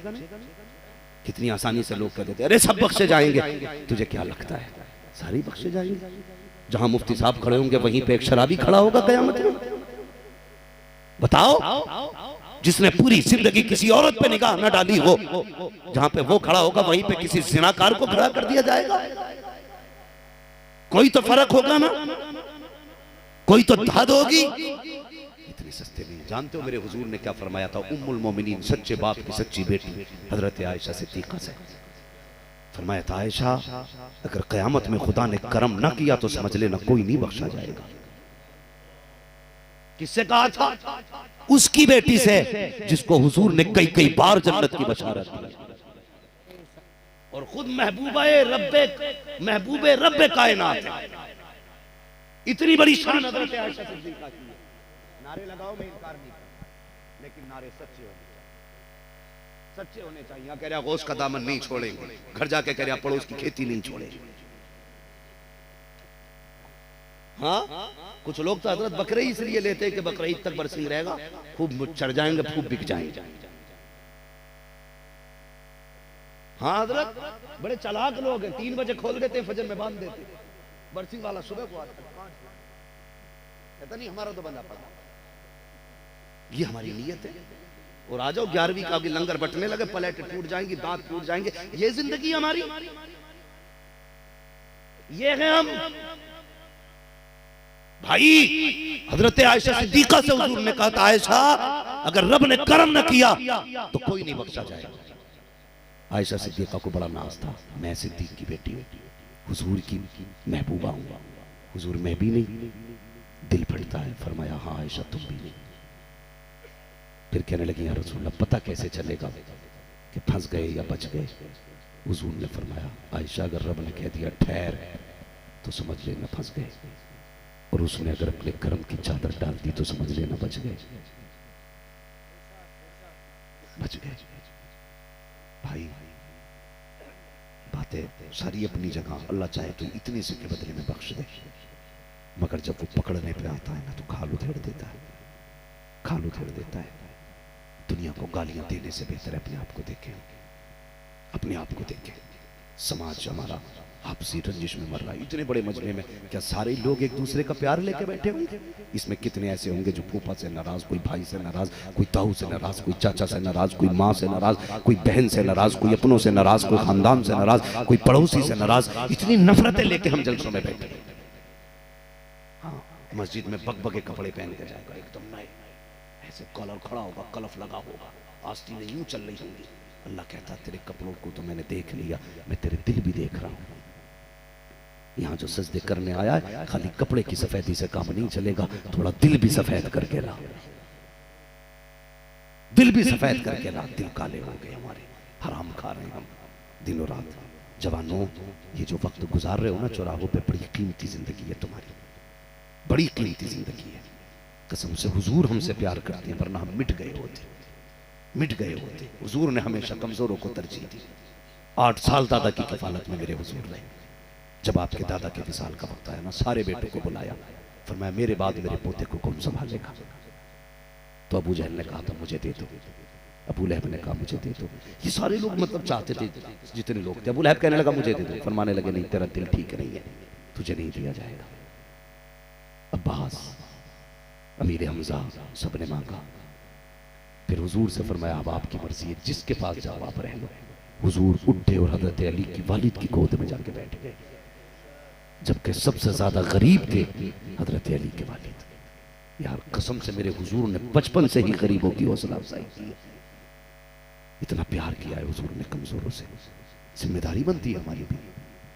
A: कितनी आसानी से लोग कह देते अरे सब बख्शे जाएंगे, तुझे क्या लगता है सारी बख्शे जाएंगे? जहां मुफ्ती साहब खड़े होंगे वहीं पे एक शराबी खड़ा होगा कयामत में। बताओ, जिसने पूरी जिंदगी किसी औरत पे निगाह न डाली हो, जहां पे वो खड़ा होगा वहीं पे किसी जिनाकार को खड़ा कर दिया जाएगा। कोई तो फर्क होगा ना, कोई तो हद होगी। इतने सस्ते नहीं। जानते हो मेरे हुजूर ने क्या फरमाया था? उम्मुल मोमिनीन, सच्चे बाप की सच्ची बेटी हजरत आयशा सिद्दीका से फरमाया था, आयशा अगर कयामत में खुदा ने करम ना किया तो समझ लेना कोई नहीं बख्शा जाएगा। किससे कहा था? उसकी बेटी से जिसको हुजूर ने कई कई बार जन्नत की बशारत दी, और खुद महबूबे रब्बे कायनात है। इतनी बड़ी शान हज़रत आयशा सिद्दीक़ा की है। नारे लगाओ, मैं इनकार नहीं करता, लेकिन नारे सच्चे होने चाहिए। कह रहा गौस का दामन नहीं छोड़ेंगे, घर जाके कह रहा पड़ोस की खेती नहीं छोड़ेंगे। हाँ, कुछ लोग तो हजरत बकरे ही इसलिए लेते हैं कि बकरा ईद तक बरसिंग रहेगा, खूब चढ़ जाएंगे, खूब बिक जाएंगे। हाँ हजरत बड़े चालाक लोग हैं, 3 बजे खोल देते, फजर में बांध देते, बरसिंग वाला सुबह को आता है, कहता नहीं हमारा तो बंदा पड़ा। ये हमारी नीयत है। और आ जाओ 11वीं का भी लंगर बटने लगे, प्लेट टूट जाएंगी, दांत टूट जाएंगे। ये जिंदगी हमारी, ये है हम। भाई हजरत आयशा सिद्दीका से हुजूर ने कहा था, आयशा अगर रब ने करम न किया तो कोई नहीं बख्शा जाएगा। आयशा सिद्दीका को बड़ा नाज था, मैं सिद्दीक की बेटी हूँ, हुजूर की महबूबा हूँ। हुजूर मैं भी नहीं, दिल फटता है। फरमाया हाँ आयशा तुम भी नहीं। फिर कहने लगी या रसूलल्लाह पता कैसे चलेगा कि फंस गए या बच गए? हुजूर ने फरमाया आयशा अगर रब ने कह दिया ठहर तो समझ लेना फंस गए, और उसने अगर अपने कर्म की चादर डाल दी तो समझ लेना बच गए। भाई बातें सारी अपनी जगह, अल्लाह चाहे तो इतनी से के बदले में बख्श दे, मगर जब वो पकड़ने पे आता है ना तो खाल उधेड़ देता है, खाल उधेड़ देता है। दुनिया को गालियां देने से बेहतर है अपने आप को देखें, अपने आप को देखें। समाज हमारा आपसी रंजिश में मर रहा है। इतने बड़े मजमे में क्या सारे लोग एक दूसरे का प्यार लेके बैठे होंगे? इसमें कितने ऐसे होंगे जो फूफा से नाराज, कोई भाई से नाराज, कोई ताऊ से नाराज, कोई चाचा से नाराज, कोई माँ से नाराज, कोई बहन से नाराज, कोई अपनों से नाराज, कोई खानदान से नाराज, कोई पड़ोसी से नाराज। इतनी नफरतें लेके हम जलसों में बैठे। हाँ, मस्जिद में बकबके कपड़े पहन के जाएगा, एकदम नए, ऐसे कॉलर खड़ा होगा, कलफ लगा होगा, आस्तीनें यूं चल रही होंगी। अल्लाह कहता तेरे कपड़ों को तो मैंने देख लिया, मैं तेरे दिल भी देख रहा हूं। यहाँ जो सजदे करने आया है खाली कपड़े की सफेदी से काम नहीं चलेगा, थोड़ा दिल भी सफेद करके ला, दिल भी सफेद करके ला। दिल काले हो गए हमारे, हराम खा रहे हैं हम दिनों रात। जवानों ये जो वक्त गुजार रहे हो ना चौराहों पे, बड़ी कीमती जिंदगी है तुम्हारी, बड़ी कीमती जिंदगी है। कसम से हुजूर हमसे प्यार करते हैं, वरना हम मिट गए होते, मिट गए होते। हुजूर ने हमेशा कमजोरों को तरजीह दी। 8 साल दादा की कफालत में मेरे हुजूर रहे। जब आपके दादा के विसाल का वक्त आया ना, सारे बेटों को बुलाया, फरमाया मेरे बाद मेरे पोते को कौन संभालेगा? तो अबू जहल ने कहा था मुझे दे दो, अबू लहब ने कहा मुझे दे दो। ये सारे लोग मतलब चाहते थे, जितने लोग थे। अबू लहब कहने लगा मुझे दे दो, फरमाने लगे नहीं तेरा दिल ठीक नहीं है, तुझे नहीं दिया जाएगा। अब्बास, अमीर हमजा, सबने मांगा। फिर हुजूर से फरमाया अब आपकी मर्जी है, जिसके पास जाओ आप रह लो। हुजूर उठे और हजरत अली की वालिद की गोद में जाके बैठ गए, जबकि सबसे ज्यादा गरीब थे हजरत अली के वालिद। यार कसम से मेरे हुजूर ने बचपन से ही गरीबों की हौसला अफजाई की है, इतना प्यार किया है हुजूर ने कमजोरों से। जिम्मेदारी बनती है हमारी भी।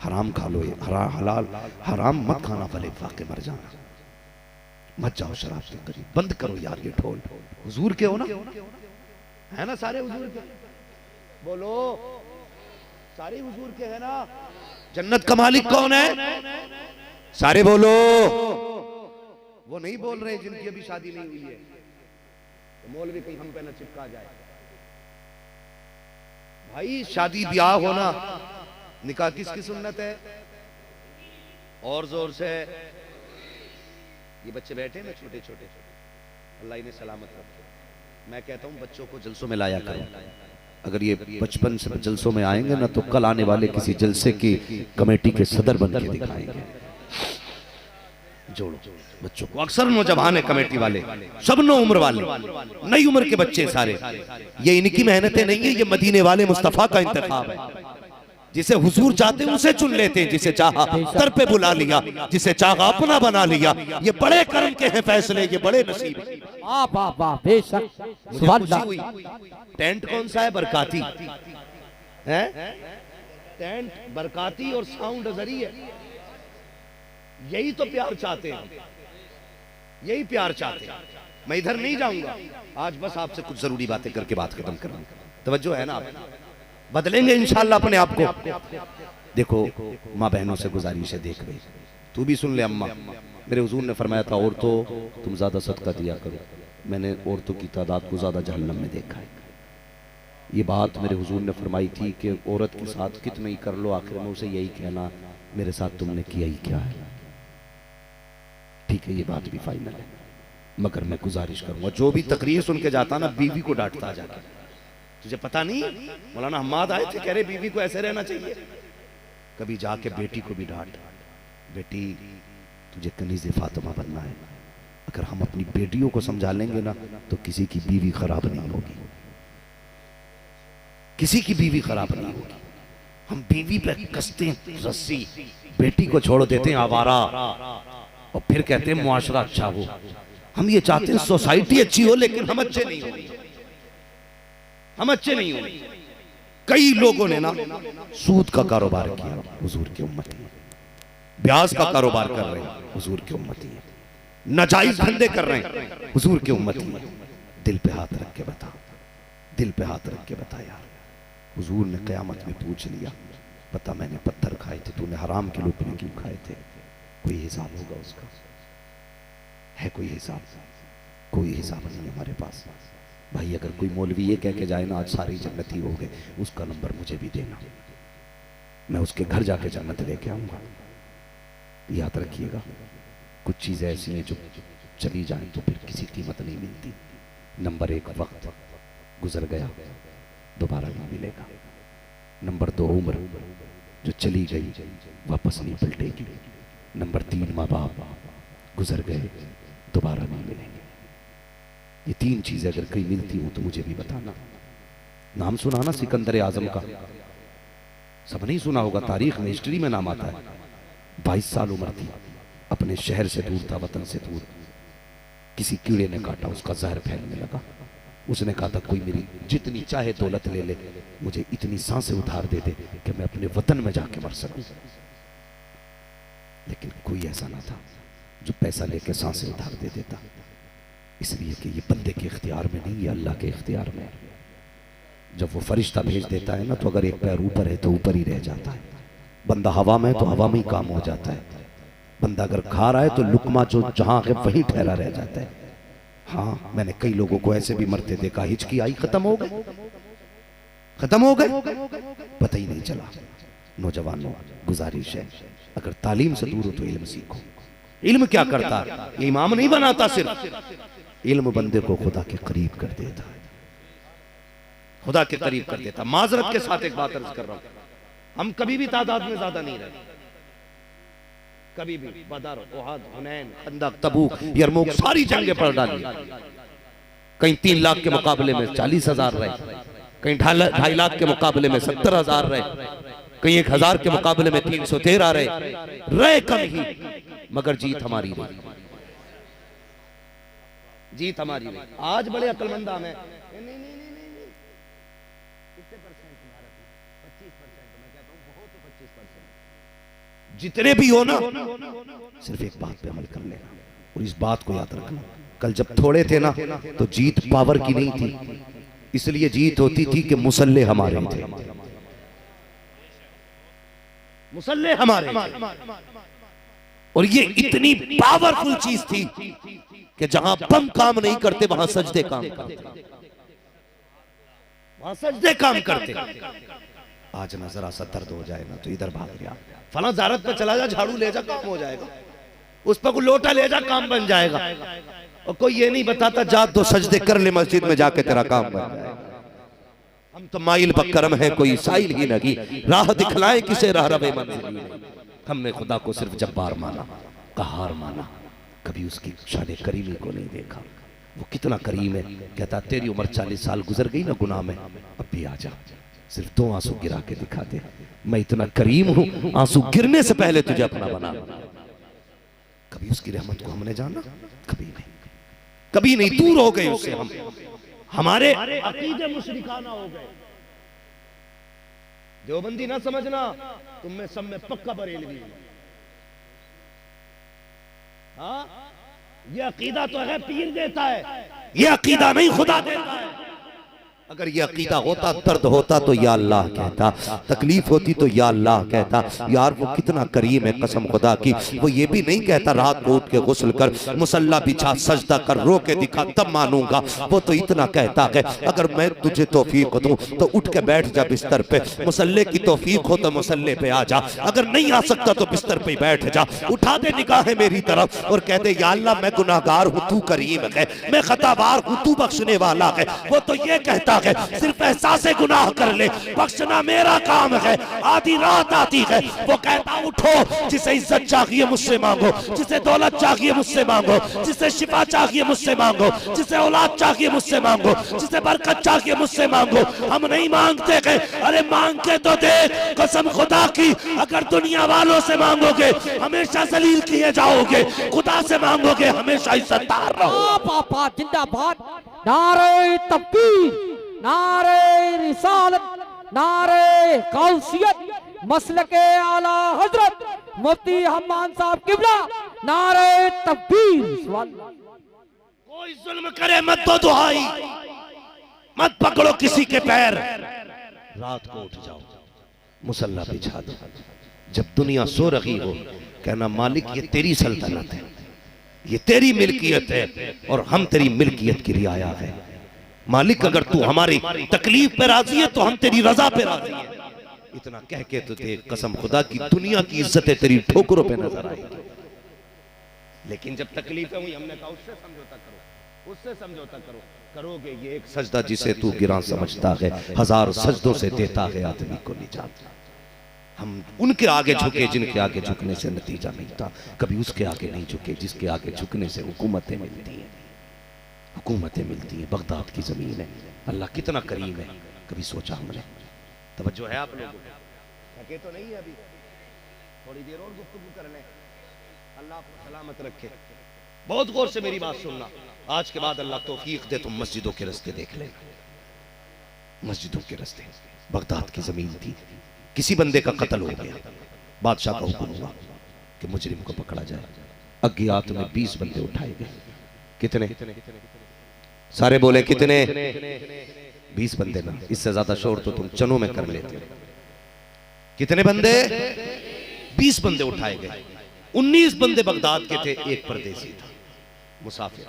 A: हराम खा लो, हलाल हराम मत खाना, भले फाके मर जाना, मत जाओ शराब के करीब, बंद करो यार ये ढोल। हुजूर के हो ना, है ना सारे हुजूर के? बोलो सारे हुजूर के है ना? जन्नत का मालिक कौन है? सारे बोलो। वो नहीं बोल रहे जिनकी अभी शादी नहीं हुई है, तो मौलवी कहीं हम पे न चिपका जाए। भाई शादी ब्याह होना, निकाह किसकी सुन्नत है? और जोर से। ये बच्चे बैठे ना छोटे छोटे, अल्लाह इन्हें सलामत रखे। मैं कहता हूँ बच्चों को जलसों में लाया करो। अगर ये बचपन से जलसों में आएंगे ना तो कल आने वाले किसी जलसे की कमेटी के सदर बन के दिखाएंगे। जोड़ो बच्चों को। अक्सर नौजवान है कमेटी वाले, सब नो उम्र वाले, नई उम्र के बच्चे सारे। ये इनकी मेहनतें नहीं है, ये मदीने वाले मुस्तफा का इंतखाब है। जिसे हुजूर चाहते उसे चुन लेते हैं, जिसे चाहा दर पे बुला लिया, जिसे चाहा अपना बना लिया। ये बड़े कर्म के हैं फैसले, ये बड़े नसीब हैं।
B: वाह वाह वाह, बेशक सुभान अल्लाह।
A: टेंट कौन सा है? बरकाती है। टेंट बरकाती और साउंड अजरी है। यही तो प्यार चाहते हैं, यही प्यार चाहते हैं। मैं इधर नहीं जाऊंगा आज, बस आपसे कुछ जरूरी बातें करके बात खत्म करूंगा। तवज्जो है ना? आप बदलेंगे इंशाल्लाह अपने आप को। देखो माँ बहनों से गुजारिश है, देख रही तू भी सुन ले अम्मा। मेरे हुजूर ने फरमाया था औरतों तुम ज्यादा सदका दिया करो। मैंने औरतों की तादाद को ज्यादा जहन्नम में देखा है। ये बात मेरे हुजूर ने फरमाई थी कि औरत के साथ कितना ही कर लो, आखिर में उसे यही कहना मेरे साथ तुमने किया ही क्या है। ठीक है, ये बात भी फाइनल है, मगर मैं गुजारिश करूंगा जो भी तकरीर सुन के जाता ना बीवी को डांटता जाके। तुझे पता नहीं मौलाना हम्माद आए थे, कह रहे बीवी को ऐसे रहना चाहिए। कभी जाके बेटी को भी डांट, बेटी तुझे कनीज़े फातिमा बनना है। अगर हम अपनी बेटियों को समझा लेंगे ना तो किसी की बीवी खराब नहीं होगी, किसी की बीवी खराब नहीं होगी। हम बीवी पे कसते हैं रस्सी, बेटी को छोड़ देते हैं आवारा और फिर कहते हैं मुआशरा अच्छा हो। हम ये चाहते हैं सोसाइटी अच्छी हो, लेकिन हम अच्छे नहीं हो, हम अच्छे नहीं हो। कई लोगों ने ना सूद का कारोबार किया, हुजूर की उम्मती है। ब्याज का कारोबार कर रहे हैं, हुजूर की उम्मती है। नाजायज धंधे कर रहे हैं, हुजूर की उम्मती है। दिल पे हाथ रख के बता, दिल पे हाथ रख के बता यार। हुजूर ने क़यामत में पूछ लिया, पता मैंने पत्थर खाए थे, तूने हराम के लुकमे क्यों खाए थे? कोई हिसाब होगा उसका? है कोई हिसाब? कोई हिसाब नहीं हमारे पास। भाई अगर कोई मौलवी ये कह के जाए ना आज सारी जन्नती हो गए, उसका नंबर मुझे भी देना, मैं उसके घर जाके जन्नत लेके आऊंगा। याद रखिएगा, कुछ चीजें ऐसी हैं जो चली जाएं तो फिर किसी कीमत नहीं मिलती। नंबर एक, वक्त गुजर गया दोबारा नहीं मिलेगा। नंबर दो, उम्र जो चली गई वापस नहीं पलटेगी। नंबर तीन, माँ बाप गुजर गए दोबारा नहीं मिलेंगे। ये तीन चीजें अगर कहीं मिलती हो तो मुझे भी बताना। नाम सुना ना सिकंदर आजम का? सब नहीं सुना होगा, तारीख में हिस्ट्री में नाम आता है। 22 साल उम्र थी, अपने शहर से दूर था, वतन से दूर। किसी कीड़े ने काटा, उसका जहर फैलने लगा। उसने कहा था कोई मेरी जितनी चाहे दौलत ले ले, मुझे इतनी सांसें उधार दे दे कि मैं अपने वतन में जाके मर सकूं। लेकिन कोई ऐसा ना था जो पैसा लेके सांसें उधार दे देता, इसलिए कि ये बंदे के इख्तियार में नहीं, ये अल्लाह के इख्तियार में। जब वो फरिश्ता भेज देता है ना तो अगर एक पैर ऊपर है तो ऊपर ही रह जाता है। बंदा हवा में है तो हवा में ही काम हो जाता है। बंदा अगर खा रहा है तो लुकमा जो जहां है वहीं ठहरा रह जाता है। हाँ, मैंने कई लोगों को ऐसे भी मरते देखा, हिचकी आई, खत्म हो गए, खत्म हो गए, पता ही नहीं चला। नौजवानों गुजारिश है, अगर तालीम से दूर हो तो इल्म सीखो। इल्म क्या करता है? ये इमाम नहीं बनाता, सिर्फ इल्म बंदे को खुदा के करीब कर देता है, खुदा के करीब कर देता। माजरत के साथ एक बात अर्ज कर रहा हूं, हम कभी भी तादाद में ज्यादा नहीं रहे, कभी भी। बदर, उहद, हुनैन, खंदक, तबूक, यरमुक सारी जंगें पढ़ डाली। कहीं 3 लाख के मुकाबले में 40,000 रहे, कहीं 2.5 लाख के मुकाबले में 70,000 रहे, कहीं 1,000 के मुकाबले में 313 रहे कम ही, मगर जीत हमारी रही, जीत हमारी रही। आज बड़े अक्लमंद हम हैं, जितने भी हो ना, सिर्फ एक बात पे अमल कर लेना और इस बात को याद रखना। कल जब थोड़े थे ना तो जीत पावर की नहीं थी, इसलिए जीत होती थी कि मुसल्ले हमारे थे, मुसल्ले हमारे। और ये इतनी पावरफुल चीज थी कि जहां बम काम नहीं करते वहां सजदे काम करते, वहां सजदे काम करते। आज ना जरा सा दर्द हो जाएगा तो इधर भाग गया, फला ज़ारत पे चला जा, झाड़ू ले जा, काम हो जाएगा, उस पर कोई लोटा ले जा, काम बन जाएगा। और कोई ये नहीं बताता जा 2 सजदे कर ले मस्जिद में जाके तेरा काम बन जाएगा। हम तो माइल बकरम है, कोई साइल ही नहीं, राह दिखलाए किसे राह रवे मंजिल ही नहीं। हमने खुदा को सिर्फ जब्बार माना, कहार माना, कभी उसकी शान करीमी को नहीं देखा। वो कितना करीम है, कहता तेरी उम्र 40 साल गुजर गई ना गुनाह में, अब भी आ जा, सिर्फ 2 आंसू गिरा के दिखा दे, मैं इतना करीम हूं, आंसू गिरने से पहले तुझे अपना बना। कभी उसकी रहमत को हमने जाना? कभी नहीं, कभी नहीं, दूर हो गए उससे हम, हमारे अकीदे मुशरिकाना हो गए। देवबंदी ना समझना, तुम में सब में पक्का बरेलवी। हाँ, ये अकीदा तो है पीर देता है, ये अकीदा नहीं खुदा देता है। अगर ये अकीदा होता, दर्द होता तो या अल्लाह कहता, तकलीफ होती तो या अल्लाह कहता। यार वो कितना करीम है कसम खुदा की, वो ये भी नहीं कहता रात को उठ के गुस्ल कर, मुसल्ला बिछा, सजदा कर, रो के दिखा तब मानूंगा। वो तो इतना कहता है अगर मैं तुझे तौफीक दूं तो उठ के बैठ जा बिस्तर पे, मुसल्ले की तौफीक हो तो मुसल्ले पे आ जा, अगर नहीं आ सकता तो बिस्तर पे बैठ जा, उठा दे निगाहें मेरी तरफ और कह दे या अल्लाह मैं गुनाहगार हूं, तू करीम है, मैं खतावार हूं, तू बख्शने वाला है। वो तो ये कहता है सिर्फ एहसास गुनाह कर ले, बख्शना मेरा काम है। आधी रात आती है, वो कहता उठो, जिसे इज्जत चाहिए मुझसे मांगो, जिसे दौलत चाहिए मुझसे मांगो, जिसे शिफा चाहिए मुझसे मांगो, जिसे औलाद चाहिए मुझसे मांगो, जिसे बरकत चाहिए मुझसे मांगो। हम नहीं मांगते हैं, अरे मांग के तो देख, कसम खुदा की अगर दुनिया वालों से मांगोगे हमेशा जलील किए जाओगे, खुदा से मांगोगे हमेशा इज्जतदार रहो।
B: पापा जिंदाबाद, नारे तकबीर, नारे रिसालत, नारे कौसियत, मसलके आला हजरत मुफ्ती हम्मान साहब किबला, नारे तकबीर।
A: कोई जुल्म करे मत दो दुहाई, मत पकड़ो किसी के पैर, रात को उठ जाओ, मुसल्ला बिछा दो, जब दुनिया सो रही हो कहना मालिक ये तेरी सल्तनत है, ये तेरी मिल्कियत है और हम तेरी मिल्कियत की रियाया है। मालिक अगर तू हमारी तकलीफ पे राजी है तो हम तेरी रजा पे राजी है। इतना कह के तो देख कसम खुदा की दुनिया की इज्जतें तेरी ठोकरों पे नजर आएगी। लेकिन जब तकलीफें हुई हमने कहा उससे समझौता करो, उससे समझौता करो, करोगे ये एक सजदा जिसे तू गिरा समझता है, 1000 सजदों से देता है आदमी को निजात। हम उनके आगे झुके जिनके आगे झुकने से नतीजा मिलता, कभी उसके आगे नहीं झुके जिसके आगे झुकने से हुकूमतें मिलती हैं, हुकूमतें मिलती हैं। बगदाद की जमीन है, अल्लाह कितना करीम है, कभी सोचा हमने? तवज्जो है आप लोगों को? थके तो नहीं है अभी? थोड़ी देर और गुफ्तगू कर लें। अल्लाह आपको सलामत रखे। बहुत गौर से मेरी बात सुनना, आज के बाद अल्लाह तौफीक दे तुम मस्जिदों के रास्ते देख लेना, मस्जिदों के रास्ते। बगदाद की जमीन थी, किसी बंदे का कत्ल हो गया, बादशाह का हुक्म हुआ कि मुजरिम को पकड़ा जाए। अज्ञात में 20 बंदे उठाए गए। कितने? सारे बोले कितने? 20 बंदे ना, इससे ज्यादा शोर तो तुम चनों में कर लेते। कितने बंदे? 20 बंदे उठाए गए। 19 बंदे बगदाद के थे, एक परदेसी था मुसाफिर।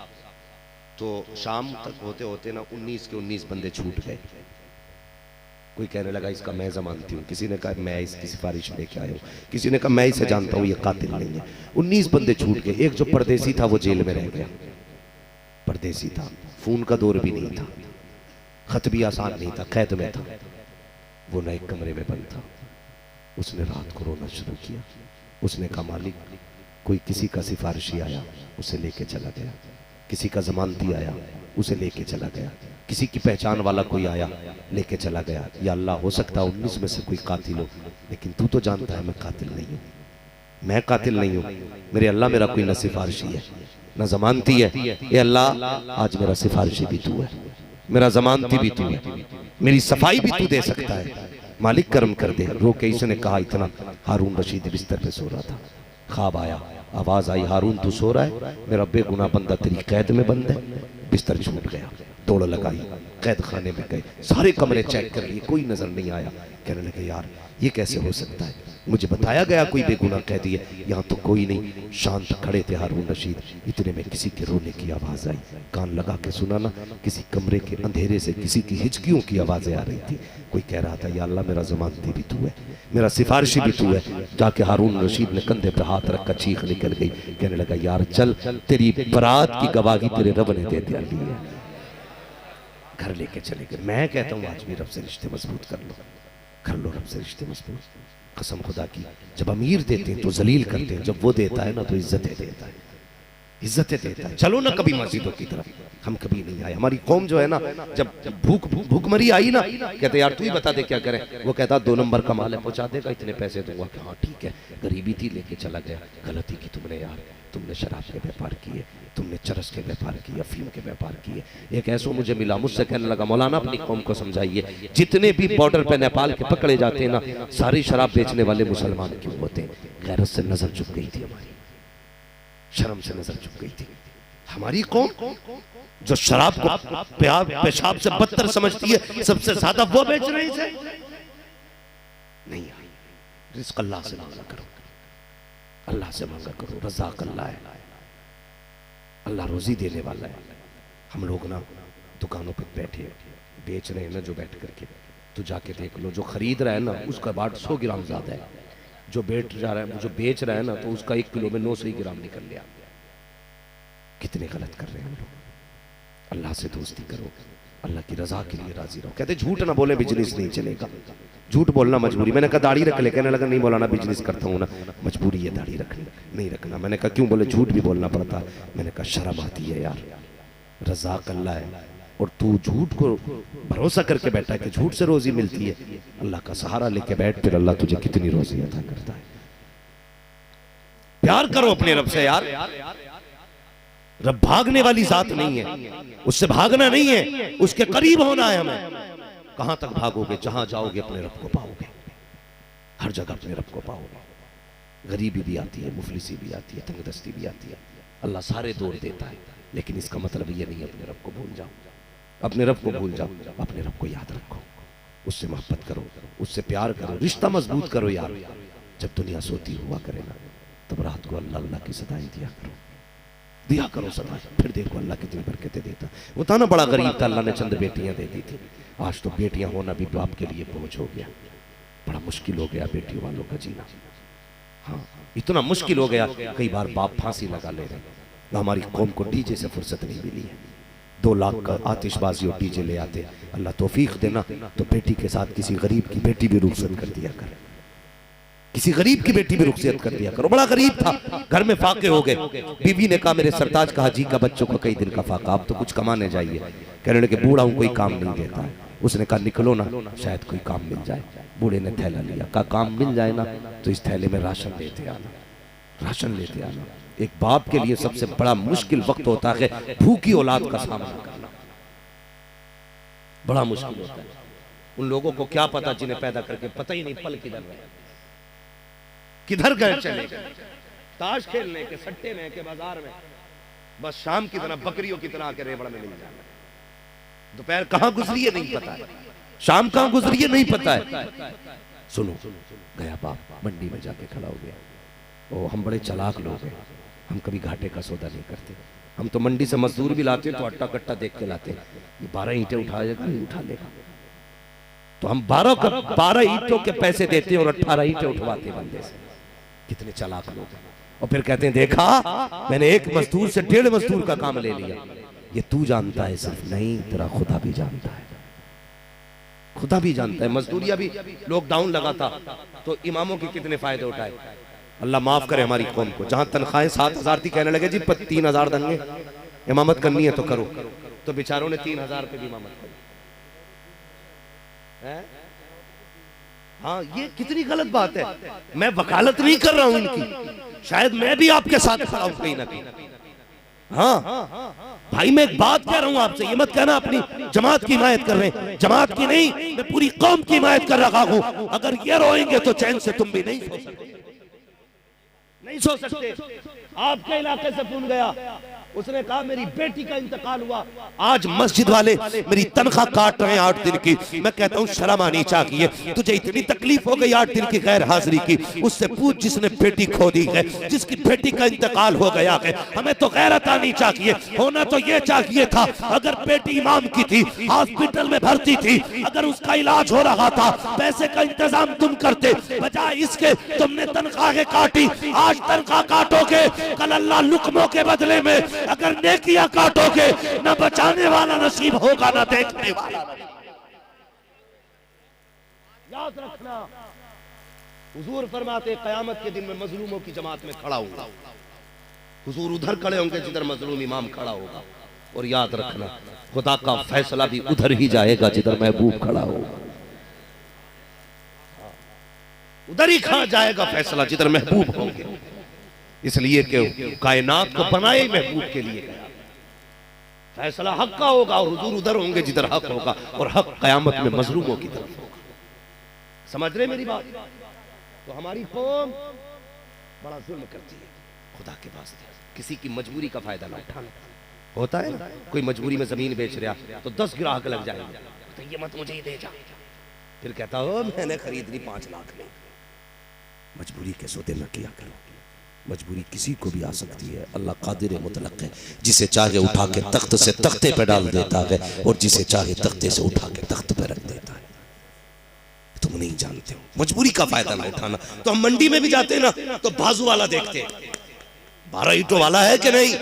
A: तो शाम तक होते होते ना 19 के 19 बंदे छूट गए। कोई कहने लगा इसका मैं जमानती हूँ, किसी ने कहा मैं इसकी सिफारिश लेके आया हूँ, किसी ने कहा मैं इसे जानता हूँ ये कातिल नहीं है। 19 बंदे छूट गए। एक जो परदेसी था वो जेल में रह गया। परदेसी था, फोन का दौर भी नहीं था, खत भी आसान नहीं था, कैद में था। वो नए कमरे में बंद था। उसने रात को रोना शुरू किया। उसने कहा मालिक कोई किसी का सिफारिशी आया उसे लेके चला गया, किसी का जमानती आया उसे लेके चला गया, किसी की पहचान वाला कोई आया लेके चला गया। या अल्लाह हो सकता है 19 में से कोई कातिल हो, लेकिन तू तो जानता है मैं कातिल नहीं हूँ, मैं कातिल नहीं हूँ। मेरे अल्लाह मेरा कोई न सिफारिशी है न जमानती है। ये अल्लाह आज मेरा सिफारिशी भी तू है, मेरा जमानती भी तू है, मेरी सफाई भी तू दे सकता है, मालिक कर्म कर दे। रो के इसने कहा इतना। हारून रशीद बिस्तर पे सो रहा था, ख्वाब आया, आवाज आई हारून तू सो रहा है, मेरा बेगुनाह बंदा तेरी कैद में बंद है। बिस्तर छूट गया, दौड़ लगाई, कैद खाने में गए, सारे कमरे चेक कर लिए, कोई नजर नहीं आया। कहने लगे यार ये कैसे हो सकता है? मुझे बताया गया कोई बेगुनाह कह दिया, यहाँ तो कोई नहीं। शांत खड़े थे हारून रशीद। इतने में किसी के रोने की आवाज़ आई। कान लगा के सुना ना, किसी कमरे के अंधेरे से किसी की हिचकियों की आवाज़ें आ रही थी। कोई कह रहा था, या अल्लाह मेरा ज़मानती भी तू है, मेरा सिफारिशी भी तू है। जाके हारून रशीद ने कंधे पे हाथ रखा, चीख निकल गई। कहने लगा, यार चल, तेरी बरात की गवाही तेरे रब ने दे दिया है। घर लेके चले गए। मैं कहता हूँ आज भी रब से रिश्ते मजबूत कर लो रब से रिश्ते मजबूत। कसम खुदा की, जब अमीर देते हैं तो जलील करते हैं, जब वो देता है ना तो इज्जतें देता है, इज्जतें देता है। चलो ना कभी मस्जिदों की तरफ, हम कभी नहीं आए। हमारी कौम जो है ना, जब भूखमरी आई ना, कहते यार तू ही बता दे क्या करें। वो कहता 2 नंबर का माल है, पहुंचा देगा, इतने पैसे दूंगा। हाँ ठीक है, गरीबी थी लेके चला गया। गलती की तुमने यार, तुमने शराब के व्यापार किए, तुमने चरस के व्यापार किए, अफीम के व्यापार किए। एक ऐसा मुझे मिला, मुझसे कहने लगा, मौलाना अपनी कौम को समझाइए, जितने भी बॉर्डर पे नेपाल के पकड़े जाते हैं ना, सारी शराब बेचने वाले मुसलमान क्यों होते हैं? गैरत से नजर झुक गई थी हमारी, शर्म से नजर झुक गई थी। हमारी कौम जो शराब को पेशाब से बदतर समझती है, सबसे ज्यादा वो बेच रही है। नहीं, रिस्क अल्लाह से मांगा करो, अल्लाह से मांगा करो। रज़ाक अल्लाह है, अल्लाह रोजी देने वाला है। हम लोग ना दुकानों पे बैठे बेच रहे हैं ना, जो बैठ करके, तो जाके देख लो, जो खरीद रहा है ना उसका बाट 100 ग्राम ज्यादा है, जो बेच जा रहा है, जो बेच रहा है ना, तो उसका 1 किलो में 900 ग्राम निकल लिया। कितने गलत कर रहे हैं हम लोग। अल्लाह से दोस्ती करो, अल्लाह की रजा के लिए राजी रहो। कहते झूठ ना बोले बिजनेस नहीं चलेगा, झूठ बोलना मजबूरी। मैंने कहा दाढ़ी रख ले, कहने लगा नहीं मौलाना बिजनेस करता हूँ ना, मजबूरी है दाढ़ी रखनी, नहीं रखना। मैंने कहा क्यों? बोले झूठ भी बोलना पड़ता। मैंने कहा शर्म आती है यार, रज़ाक अल्लाह है और तू झूठ को भरोसा करके बैठा है कि झूठ से रोजी मिलती है। अल्लाह का सहारा लेके बैठ, फिर अल्लाह तुझे कितनी रोजी अता करता है। प्यार करो अपने रब से यार। रब भागने वाली जात नहीं है, उससे भागना नहीं है, उसके करीब होना है हमें। कहां तक भागोगे? जहां जाओगे अपने रब को पाओगे, हर जगह अपने रब को पाओगे। गरीबी भी आती है, मुफलिसी भी आती है, तंगदस्ती भी आती है, अल्लाह सारे दौर देता है। लेकिन इसका मतलब ये नहीं है अपने रब को भूल जाओ, अपने रब को भूल जाओ। अपने रब को याद रखो, उससे मोहब्बत करो, उससे प्यार करो, रिश्ता मजबूत करो यार। जब दुनिया सोती हुआ करे ना, तब रात को अल्लाह अल्लाह की सदाएं दिया करो सदा। फिर देखो अल्लाह कितनी बरकतें देता। वो था ना बड़ा गरीब था, अल्लाह ने चंद बेटियां दे दी थी। आज तो बेटियां होना भी बाप के लिए बोझ हो गया, बड़ा मुश्किल हो गया बेटियों वालों का जीना। हाँ, इतना मुश्किल हो गया, कई बार बाप फांसी लगा ले रहे। हमारी कौम को डीजे से फुर्सत नहीं मिली है। 2 लाख का आतिशबाजी और डीजे ले आते। अल्लाह तौफीक देना तो बेटी के साथ किसी गरीब की बेटी भी रुखसत कर दिया कर, किसी गरीब की बेटी भी रुखसत कर दिया करो। बड़ा गरीब था, घर में फाके हो गए। बीवी ने कहा मेरे सरताज का हाजी का बच्चों का कई दिन का फाका, आप तो कुछ कमाने जाइए। कहने लगे बूढ़ा हूं, कोई काम नहीं देता है। उसने कहा निकलो ना, शायद कोई काम मिल जाए। बूढ़े ने थैला लिया, कहा काम मिल जाए ना तो इस थैले में राशन लेते आना, राशन लेते आना। एक बाप के लिए सबसे बड़ा मुश्किल वक्त होता है भूखी औलाद का सामना करना, बड़ा मुश्किल होता है। उन लोगों को क्या पता जिन्हें पैदा करके पता ही नहीं पल किधर गए चले गए, ताश खेलने के, सट्टे में के, बाजार में, बस शाम की तरह बकरियों की तरह आके रेवड़ में मिल जाना। दोपहर कहां गुजरी है नहीं पता है, शाम कहां गुजरी है नहीं पता है। सुनो, गया बाप मंडी में जाके खड़ा हो गया। ओ हम बड़े चालाक लोग हैं, हम कभी घाटे का सौदा नहीं करते। हम तो मंडी से मजदूर भी लाते तो अट्टा कट्टा देख के लाते। ये 12 ईंटें उठाएगा नहीं उठा लेगा, तो हम 12 ईंटों के पैसे देते हैं और 18 ईंटें उठवाते बंदे से। कितने चालाक लोग हैं। और फिर कहते हैं देखा मैंने एक मजदूर से 1.5 मजदूर का काम ले लिया। ये तू जानता है सिर्फ नहीं, तेरा खुदा भी जानता है, खुदा भी जानता है। मजदूरिया भी लॉकडाउन लगा था तो इमामों के कितने फायदे उठाए। अल्लाह माफ करे हमारी कौम को, जहां तनख्वाहें 7,000 थी, कहने लगे जी 3,000 देंगे, इमामत करनी है तो करो। तो बेचारों ने 3,000 पे भी इमामत करी है। हाँ, ये कितनी गलत बात है। मैं वकालत नहीं कर रहा हूं इनकी, शायद मैं भी आपके साथ खड़ा हूं कहीं ना कहीं। हाँ भाई, मैं एक बात कह रहा हूं आपसे, ये मत कहना अपनी जमात की हिमायत कर रहे हैं। जमात की नहीं, मैं पूरी कौम की हिमायत कर रहा हूं। अगर ये रोएंगे तो चैन से तुम भी नहीं सो सकते। नहीं सो सकते। आपके इलाके से फोन गया, उसने कहा मेरी बेटी का इंतकाल हुआ, आज मस्जिद वाले मेरी तनख्वाह काट रहे हैं 8 दिन की। मैं कहता हूँ शर्म आनी चाहिए, तुझे इतनी तकलीफ हो गई 8 दिन की गैर हाजिरी की, उससे पूछ जिसने बेटी खो दी है, जिसकी बेटी का इंतकाल हो गया है। हमें तो गैरत आनी चाहिए। होना तो ये चाहिए था, अगर बेटी इमाम की थी, हॉस्पिटल में भर्ती थी, अगर उसका इलाज हो रहा था, पैसे का इंतजाम तुम करते, बजाय इसके तुमने तनख्वाहें काटी। आज तनख्वाह काटोगे, कल अल्लाह लुकमों के बदले में अगर नेकियां काटोगे, न बचाने वाला नसीब होगा, न देखने वाला। याद रखना, हुजूर फरमाते कयामत के दिन में मजलूमों की जमात में खड़ा होगा। हुजूर उधर खड़े होंगे जिधर मजलूम इमाम खड़ा होगा। और याद रखना, खुदा का फैसला भी उधर ही जाएगा जिधर महबूब खड़ा होगा। उधर ही खड़ा जाएगा फैसला जिधर महबूब होंगे। इसलिए कि कायनात को बनाए महबूब के लिए गया, फैसला हक का होगा और हुजूर उधर होंगे जिधर हक होगा, और हक कयामत में मजलूमों की तरफ होगा। समझ रहे मेरी बात? तो हमारी कौम बड़ा जुल्म करती है। खुदा के वास्ते किसी की मजबूरी का फायदा ना उठाना। होता है ना, कोई मजबूरी में जमीन बेच रहा तो 10 ग्राहक लग जाएंगे, तो ये मत मुझे ही दे जा, फिर कहता हो मैंने खरीद ली 5 लाख में। मजबूरी के सौदे न किया करो, मजबूरी किसी को भी आ सकती है। अल्लाह कादिर मुतलक है, जिसे चाहे उठा के तख्त से तख्ते पे डाल देता है, और जिसे चाहे तख्ते से उठा के तख्त पे रख देता है। तुम नहीं जानते हो, मजबूरी का फायदा ना उठाना। तो हम मंडी में भी जाते हैं ना, तो बाजू वाला देखते हैं 12 ईंटों वाला है कि नहीं,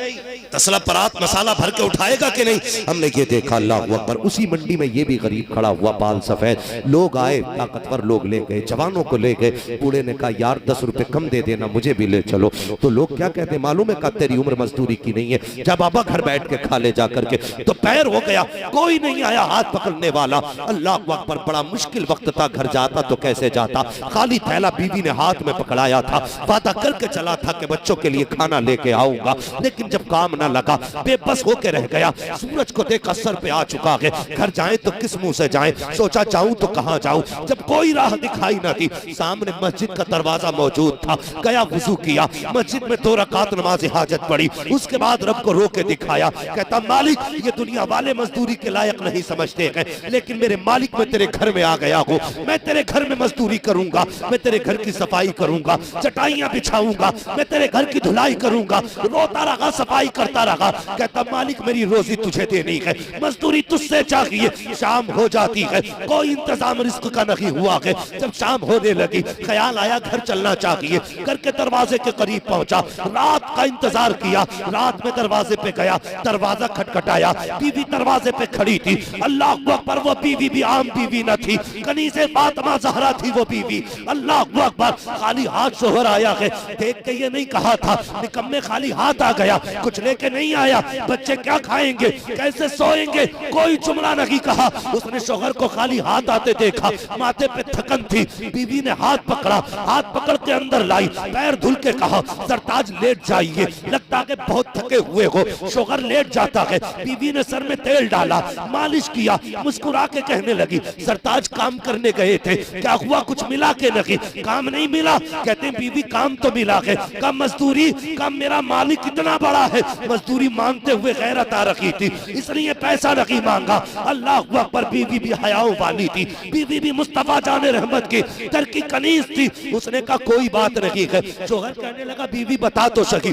A: तसला परात मसाला भर के उठाएगा कि नहीं। हमने ये देखा, अल्लाह अकबर। उसी मंडी में ये भी गरीब खड़ा हुआ, बाल सफेद। लोग आए, ताकतवर लोग ले गए, जवानों को ले गए। बूढ़े ने कहा यार 10 रुपए कम दे देना, मुझे भी ले चलो। तो लोग क्या कहते हैं मालूम है, का तेरी उम्र मजदूरी की नहीं है, जब बाबा घर बैठ के खा ले जा करके। तो पैर हो गया, कोई नहीं आया हाथ पकड़ने वाला। अल्लाह अकबर, बड़ा मुश्किल वक्त था, घर जाता तो कैसे जाता। खाली थैला बीवी ने हाथ में पकड़ाया था, वादा करके चला था कि बच्चों के लिए खाना लेके आऊंगा, लेकिन जब काम ना लगा बेबस होके रह गया। सूरज को देखा सर पे आ चुका है, घर जाए तो किस मुंह से जाए, सोचा जाऊं तो कहां जाऊं। जब कोई राह दिखाई ना दी, सामने मस्जिद का दरवाजा मौजूद था, गया वुजू किया, मस्जिद में 2 रकात नमाज हाजत पड़ी। उसके बाद रब को रो के दिखाया, कहता मालिक ये दुनिया वाले मजदूरी के लायक नहीं समझते हैं, लेकिन मेरे मालिक मैं तेरे घर में आ गया हूँ, मैं तेरे घर में मजदूरी करूंगा, मैं तेरे घर की सफाई करूंगा, चटाइयां बिछाऊंगा, मैं तेरे घर की धुलाई करूंगा। रोता रहा, सफाई करता रहा, कहता मालिक मेरी रोजी तुझे देनी है, मजदूरी तुझसे चाहिए। शाम हो जाती है, कोई इंतजाम रिस्क का नहीं हुआ है। जब शाम होने लगी, ख्याल आया घर चलना चाहिए। घर के दरवाजे के करीब पहुंचा, रात का इंतजार किया। रात में दरवाजे पे गया, दरवाजा खटखटाया, बीवी दरवाजे पे खड़ी थी। अल्लाह अकबर, वो बीवी भी आम बीवी न थी, कनीज़े फातिमा ज़हरा थी वो बीवी। अल्लाह अकबर, खाली हाथ शोहर आया है। देख के ये नहीं कहा था निकम्मे खाली हाथ आ गया, कुछ लेके नहीं आया, बच्चे क्या खाएंगे, कैसे सोएंगे, कोई जुमला नहीं कहा। उसने शोहर को खाली हाथ आते देखा, माथे पे थकन थी। बीवी ने हाथ पकड़ा, हाथ पकड़ के अंदर लाई, पैर धुल के कहा सरताज लेट जाइए, लगता है बहुत थके हुए हो। शोहर लेट जाता है, बीवी ने सर में तेल डाला, मालिश किया, मुस्कुरा के कहने लगी सरताज काम करने गए थे, क्या हुआ, कुछ मिला के नहीं? काम नहीं मिला। कहते बीवी काम तो मिला है, कम मजदूरी, कम मेरा मालिक कितना बड़ा है, मजदूरी मांगते हुए गैरत आ रखी थी, इसलिए पैसा नहीं मांगा। अल्लाह अकबर, बीवी भी हयाओं वाली थी, बीवी भी मुस्तफा जाने रहमत की दर की कनीज थी। उसने कहा कोई बात नहीं है। शोहर कहने लगा बीवी बता तो सकी,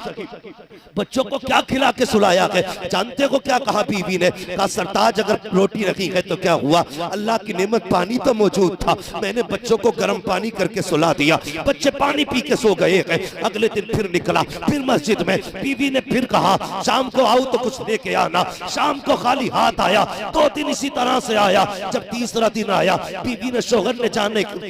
A: बच्चों को क्या खिला के सुलाया है? जानते हो क्या कहा बीवी ने? कहा सरताज अगर रोटी रखी है तो क्या हुआ, अल्लाह की नेमत पानी तो मौजूद था, मैंने बच्चों को गर्म पानी करके सुला दिया, बच्चे पानी पी के सो गए हैं। अगले दिन फिर निकला, फिर मस्जिद में, बीवी ने फिर कहा शाम को आओ तो कुछ लेके आना। शाम को खाली हाथ आया, 2 दिन इसी तरह से आया। जब तीसरा दिन आया, बीवी ने शोहर ने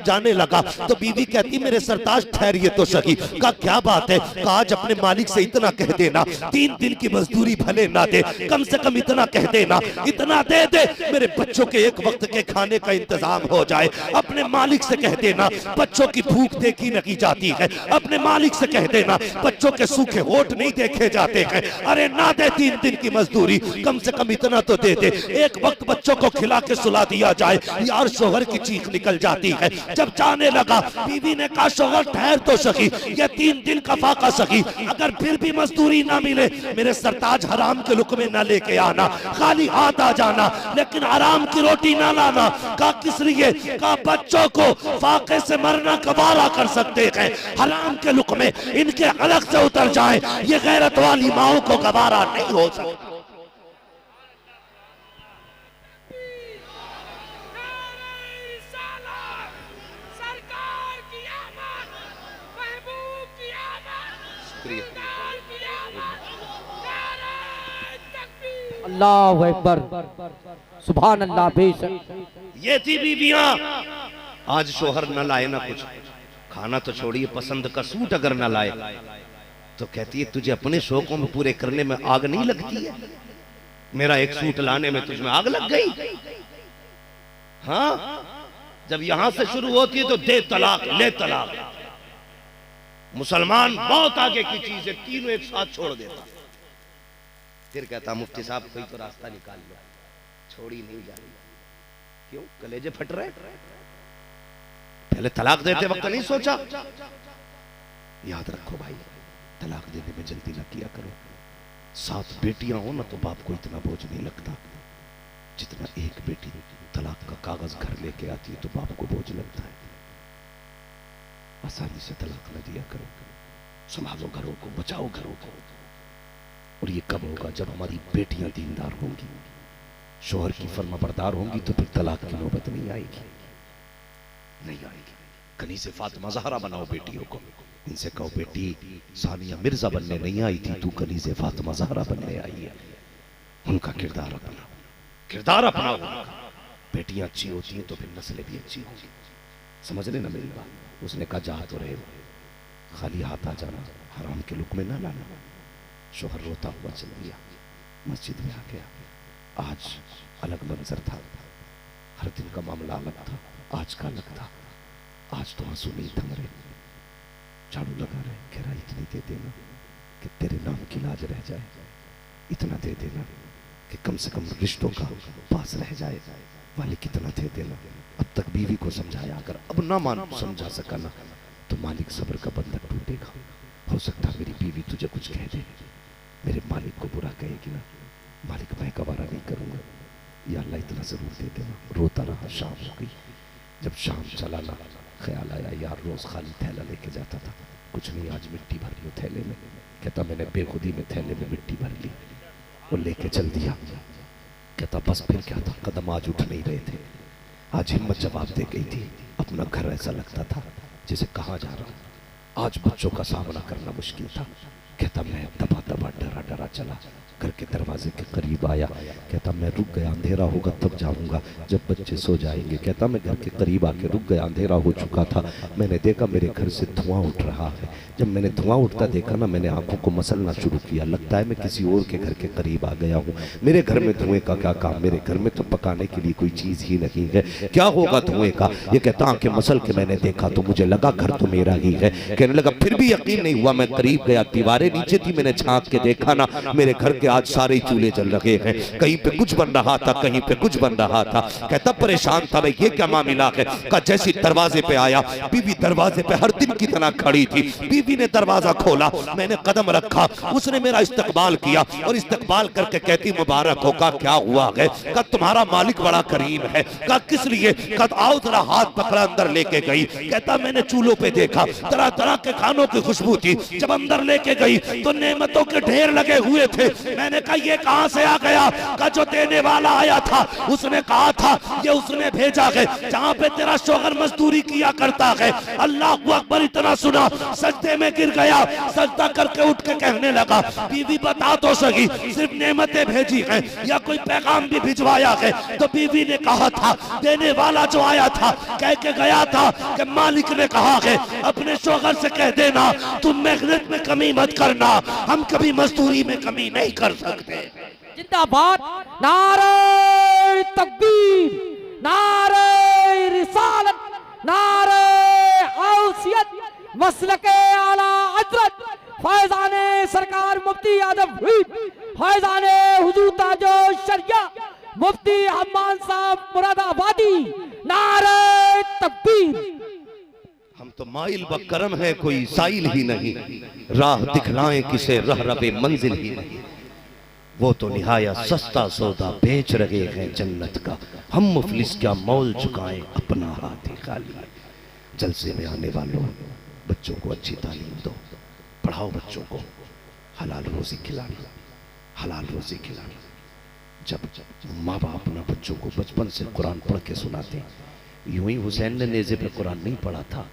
A: जाने लगा तो बीवी कहती मेरे सरताज ठहरिए तो सही। कहा क्या बात है? कहा आज अपने मालिक से इतना कह देना, 3 दिन की मजदूरी भले ना दे, कम से कम इतना कह देना, इतना दे दे मेरे बच्चों के एक वक्त के खाने का इंतजाम हो जाए। अपने मालिक से कह देना, बच्चों की भूख देखी नहीं जाती है, अपने मालिक से कह देना बच्चों के सूखे होठ नहीं देखे जाते हैं। अरे ना दे 3 दिन की मजदूरी, कम से कम इतना तो दे दे, एक वक्त बच्चों को खिला के सुला दिया जाए। यार शोहर की चीख निकल जाती है। जब जाने लगा बीवी ने कहा शोहर ठहर तो सकी, ये 3 दिन का फाका सकी, अगर फिर भी मजदूरी ना मिले मेरे सरताज हराम के लुकमे ना लेके आना, खाली हाथ आ जाना, लेकिन हराम की रोटी ना लाना। कहा किस लिए? कहा बच्चों को फाके से मरना गवारा कर सकते हैं, हराम के लुकमे इनके अलग से उतर जाए, ये गैरत वाली माओ को गवारा नहीं हो सकता।
B: अल्लाहु अकबर, सुभान अल्लाह। बेशक
A: ये थी बीबियां। आज शोहर न लाए ना कुछ, खाना तो छोड़िए, पसंद का सूट अगर न लाए तो कहती है तुझे अपने शौकों में पूरे करने में आग नहीं लगती है? मेरा एक सूट लाने में तुझमें आग लग गई? हाँ, जब यहां से शुरू होती है तो दे तलाक, ले तलाक। मुसलमान बहुत आगे की चीज है, तीनों एक साथ छोड़ देता। फिर कहता मुफ्ती साहब कोई तो रास्ता निकाल लो, छोड़ी नहीं जा रही। क्यों? कलेजे फट रहे? पहले तलाक देते वक्त नहीं सोचा? याद रखो भाई, तलाक देने में जल्दी न किया करो। 7 बेटियां हो ना तो बाप को इतना बोझ नहीं लगता जितना एक बेटी तलाक का कागज घर लेके आती है तो बाप को बोझ लगता है। आसानी से तलाक न दिया करो, संभालो घरों को, बचाओ घरों को। और ये कब होगा? जब हमारी बेटियां दीनदार होंगी, शोहर की फर्माबरदार होंगी, तो फिर तलाक की नौबत नहीं आएगी, नहीं आएगी। कहीं से फातिमा ज़हरा बनाओ बेटियों को, इनसे कहो बेटी सानिया मिर्जा बनने नहीं आई थी, तू कहीं से फातिमा ज़हरा बनने आई है। उनका किरदार अपनाओ, किरदार अपनाओ। बेटियां अच्छी होती हैं तो फिर नस्लें भी अच्छी होंगी। समझ लेना मेरी बात। उसने कहा जा तो रहे हो, खाली हाथ आ जाना, हराम के लुक में ना लाना। शोहर रोता हुआ चल दिया, मस्जिद में आ गया। आज अलग मंजर था, हर दिन का मामला अलग था, आज का अलग था। आज तो आंसू नहीं थम रहे, झाड़ू लगा रहे, कह रहा इतनी दे देना कि तेरे नाम की लाज रह जाए, इतना दे देना कि कम से कम रिश्तों का पास रह जाए, वाले कितना दे देना। अब तक बीवी को समझाया, अगर अब ना मान समझा सका ना तो मालिक सब्र का बंधन टूटेगा। हो सकता मेरी बीवी तुझे कुछ कह दे, मेरे मालिक को बुरा कहेगी ना, मालिक मैं गवारा नहीं करूंगा, या अल्लाह इतना जरूर दे देना। रोता रहा, शाम हो गई। जब शाम चला ना, ख्याल आया यार रोज खाली थैला लेके जाता था, कुछ नहीं आज मिट्टी भर ली थैले में। कहता मैंने बेखुदी में थैले में मिट्टी भर ली और लेके चल दिया। कहता बस फिर क्या था, कदम आज उठ नहीं रहे थे, आज हिम्मत जवाब दे गई थी। अपना घर ऐसा लगता था जैसे कहाँ जा रहा हूँ। आज बच्चों का सामना करना मुश्किल था। कहता मैं दबा दबा डरा डरा चला, घर के दरवाजे के करीब आया। कहता मैं रुक गया, अंधेरा होगा तब जाऊंगा जब बच्चे सो जाएंगे। कहता मैं घर के करीब आके रुक गया, अंधेरा हो चुका था। मैंने देखा मेरे घर से धुआं उठ रहा है। जब मैंने धुआं उठता देखा ना, मैंने आंखों को मसलना शुरू किया, लगता है मैं किसी और के घर के करीब आ गया हूँ। मेरे घर में धुएं का क्या काम, मेरे घर में तो पकाने के लिए कोई चीज ही नहीं है, क्या होगा धुएं का। ये कहता आंखें मसल के मैंने देखा तो मुझे लगा घर तो मेरा ही है। कहने लगा फिर भी यकीन नहीं हुआ, मैं करीब गया, दीवारें नीचे थी, मैंने झांक के देखा ना, मेरे घर के आज सारे चूल्हे जल रहे हैं, कहीं पे कुछ बन रहा था, कहीं पे कुछ बन रहा था। कहता परेशान था मैं, ये क्या मामला है। कहा जैसे दरवाजे पे आया, बीवी दरवाजे पे हर दिन की तरह खड़ी थी। बीवी ने दरवाजा खोला, मैंने कदम रखा, उसने मेरा इस्तकबाल किया और इस्तकबाल करके कहती मुबारक हो। कहा क्या हुआ है। कहा तुम्हारा मालिक बड़ा करीम है। कहा किस लिए। कहा आओ जरा, हाथ पकड़ा अंदर लेके गई। कहता मैंने चूल्हों पे देखा, तरह तरह के खानों की खुशबू थी। जब अंदर लेके गई तो नेमतों के ढेर लगे हुए थे। मैंने कहा ये कहां से आ गया। कहा जो देने वाला आया था उसने कहा था ये उसने भेजा है, जहां पे तेरा शोहर मजदूरी किया करता है। अल्लाह अकबर इतना सुना, सजदे में गिर गया, सजदा करके उठ के कहने लगा बीवी बता तो सही, सिर्फ नेमतें भेजी हैं या कोई पैगाम भी भिजवाया है। तो बीवी ने कहा था देने वाला जो आया था कह के गया था कि मालिक ने कहा है अपने शोहर से कह देना तुम मेहनत में कमी मत करना, हम कभी मजदूरी में कमी नहीं कर सकते।
B: जिंदाबाद, नारे तकबीर, नारे रिसालत, नारे औसियत, मसलके आला हजरत फैजाने सरकार मुफ्ती आदम फैजाने हुजूर ताजो शरिया मुफ्ती हम्मान साहब मुरादाबादी नारे तकबीर।
A: हम तो माइल ब करम है कोई साइल ही नहीं, राह दिखलाएं किसे रह रबे मंजिल ही नहीं। वो तो निहाया सस्ता सौदा बेच रहे हैं जन्नत का, हम मुफलिस क्या मोल चुकाएं अपना हाथ ही खाली। जलसे में आने वालों, बच्चों को अच्छी तालीम दो, पढ़ाओ बच्चों को, हलाल रोजी खिलाना, हलाल रोजी खिलाना। जब माँ बाप अपना बच्चों को बचपन से कुरान पढ़ के सुनाते, यूं ही हुसैन ने नेज़े पे कुरान नहीं पढ़ा था।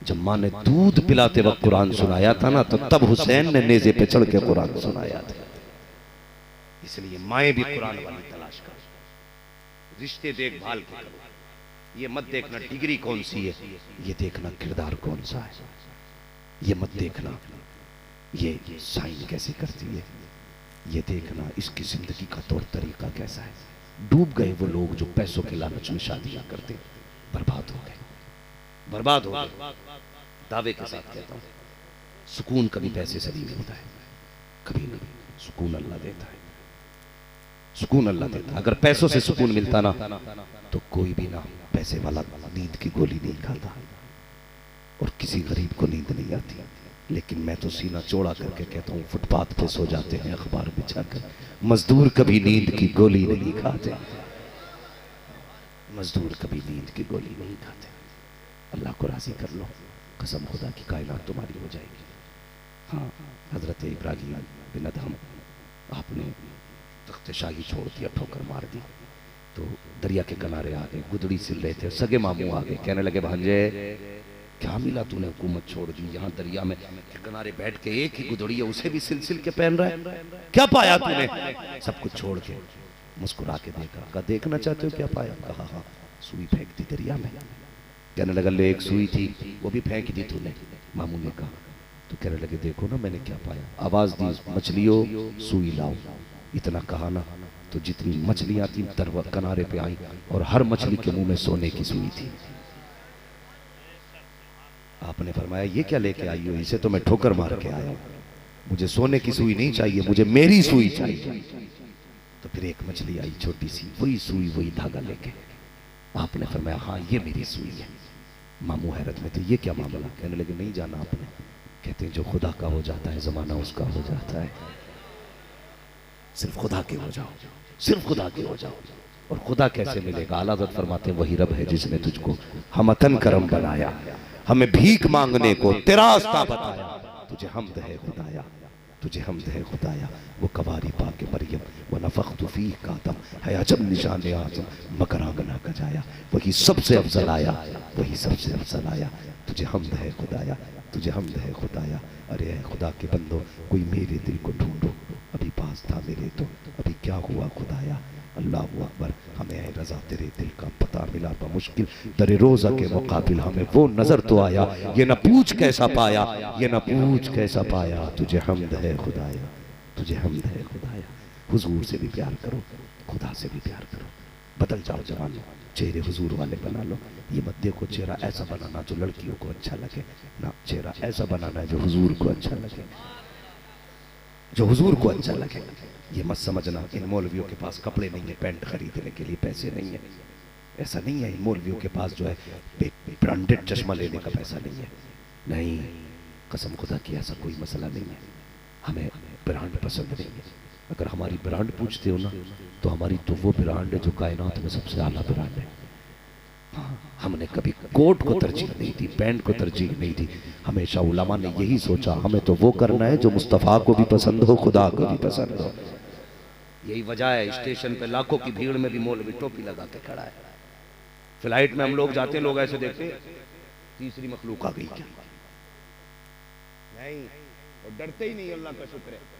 A: जब माँ ने दूध पिलाते वक्त कुरान सुनाया था ना, तो तब हुसैन ने नेज़े पे चढ़ के कुरान सुनाया था। इसलिए माएँ भी कुरान वाली तलाश करो, रिश्ते देखभाल के करो। ये मत देखना डिग्री कौन सी है, ये देखना किरदार कौन सा है। ये मत देखना ये साइन कैसे करती है, ये देखना इसकी जिंदगी का तौर तरीका कैसा है। डूब गए वो लोग जो पैसों के लालच में शादियां करते, बर्बाद हो गए, बर्बाद हो गए। दावे के साथ कहता हूं, सुकून कभी पैसे से नहीं मिलता है, कभी नहीं। सुकून अल्लाह देता है, सुकून अल्लाह देता है। अगर पैसों से सुकून मिलता ना, तो कोई भी ना पैसे वाला नींद की गोली नहीं खाता और किसी गरीब को नींद नहीं आती। लेकिन मैं तो सीना चौड़ा करके कहता हूँ, फुटपाथ पे सो जाते हैं अखबार बिछाकर, मजदूर कभी नींद की गोली नहीं खाते, मजदूर कभी नींद की गोली नहीं खाते। अल्लाह को राजी कर लो, कसम खुदा की कायनात तुम्हारी हो जाएगी। हाँ, हजरत इब्राहिम बिन अदहम, आपने तख्त शाही छोड़ दिया, ठोकर मार दी, तो दरिया के किनारे आ गए, गुदड़ी सिल रहे थे, सगे मामू आ गए, कहने लगे भांजे क्या मिला तूने हुकूमत छोड़ दी, यहाँ दरिया में किनारे बैठ के एक ही गुदड़ी है उसे भी सिल सिल के पहन रहा है, क्या पाया तूने? सब कुछ छोड़ के मुस्कुरा के देखा, कहा देखना चाहते हो क्या पाया? कहा हाँ, सुई फेंक दी दरिया में। कहने लगा ले एक सुई थी वो भी फेंक दी तूने, मामू ने कहा। तो कहने लगे देखो ना मैंने क्या पाया। आवाज दी मछलियों सुई लाओ। इतना कहा ना, तो जितनी मछलियां थी किनारे पे आई और हर मछली के मुंह में सोने की सुई थी। आपने फरमाया ये क्या लेके आई हो? इसे तो मैं ठोकर मार के आया हूं, मुझे सोने की सुई नहीं चाहिए, मुझे मेरी सुई चाहिए। तो फिर एक मछली आई छोटी सी, वही सुई वही धागा लेके। आपने फरमाया हाँ ये मेरी सुई है। मामू हैरत में थे, ये क्या मामला? कहने लगे नहीं जाना आपने। कहते हैं जो खुदा का हो जाता है जमाना उसका हो जाता है, सिर्फ खुदा के हो जाओ, सिर्फ खुदा के हो जाओ। और खुदा कैसे मिलेगा? आला हज़रत फरमाते हैं वही रब है जिसने तुझको हमतन करम बनाया, हमें भीख मांगने को तेरा रास्ता बताया। तुझे हमद है खुदाया, तुझे हमद है खुदाया। वो कवारी पाके मरियम वो नफ़ख्तु फीह का दम है अजब निशान आज़म मगर आंगना का जाया। वही सबसे अफजल आया, वही सबसे अफजल आया। तुझे हमद है खुदाया, तुझे हमद है खुदाया। अरे है खुदा के बंदो कोई मेरे दिल को ढूंढो, अभी पास था मेरे तो अभी क्या हुआ खुदाया। अल्लाह अकबर, हमें है रजा तेरे दिल का पता मिला मुश्किल दरे रोजा के मुकाबिल हमें वो नजर तो आया। ये न पूछ कैसा पाया, ये न पूछ कैसा पाया। तुझे हमद है खुदाया, तुझे हमद है खुदाया। हुजूर से भी प्यार करो, खुदा से भी प्यार करो। बदल जाओ जवानों, चेहरे हुजूर वाले बना लो। ये मत देखो चेहरा ऐसा बनाना जो लड़कियों को अच्छा लगे ना, चेहरा ऐसा बनाना है जो हुजूर को अच्छा लगे, जो हुजूर को अच्छा लगे। ये मत समझना इन मौलवियों के पास कपड़े नहीं है, पैंट खरीदने के लिए पैसे नहीं है, ऐसा नहीं है। इन मौलवियों के पास जो है ब्रांडेड चश्मा लेने का पैसा नहीं है, नहीं, कसम खुदा की ऐसा कोई मसला नहीं है। हमें ब्रांड पसंद नहीं है। अगर हमारी ब्रांड पूछते हो ना, तो हमारी तो वो ब्रांड है जो कायनात में सबसे आला ब्रांड है। हमने कभी कोट को तरजीह नहीं दी, पैंट को तरजीह नहीं दी। हमेशा उलमा ने यही सोचा हमें तो वो करना है जो मुस्तफ़ा को भी पसंद हो, खुदा को भी पसंद हो। यही वजह है स्टेशन पे लाखों की भीड़ में भी मौलवी टोपी लगा के खड़ा है। फ्लाइट में हम लोग जाते हैं, लोग ऐसे देखते तीसरी मखलूक आ गई क्या? नहीं, और डरते ही नहीं, अल्लाह का शुक्र है।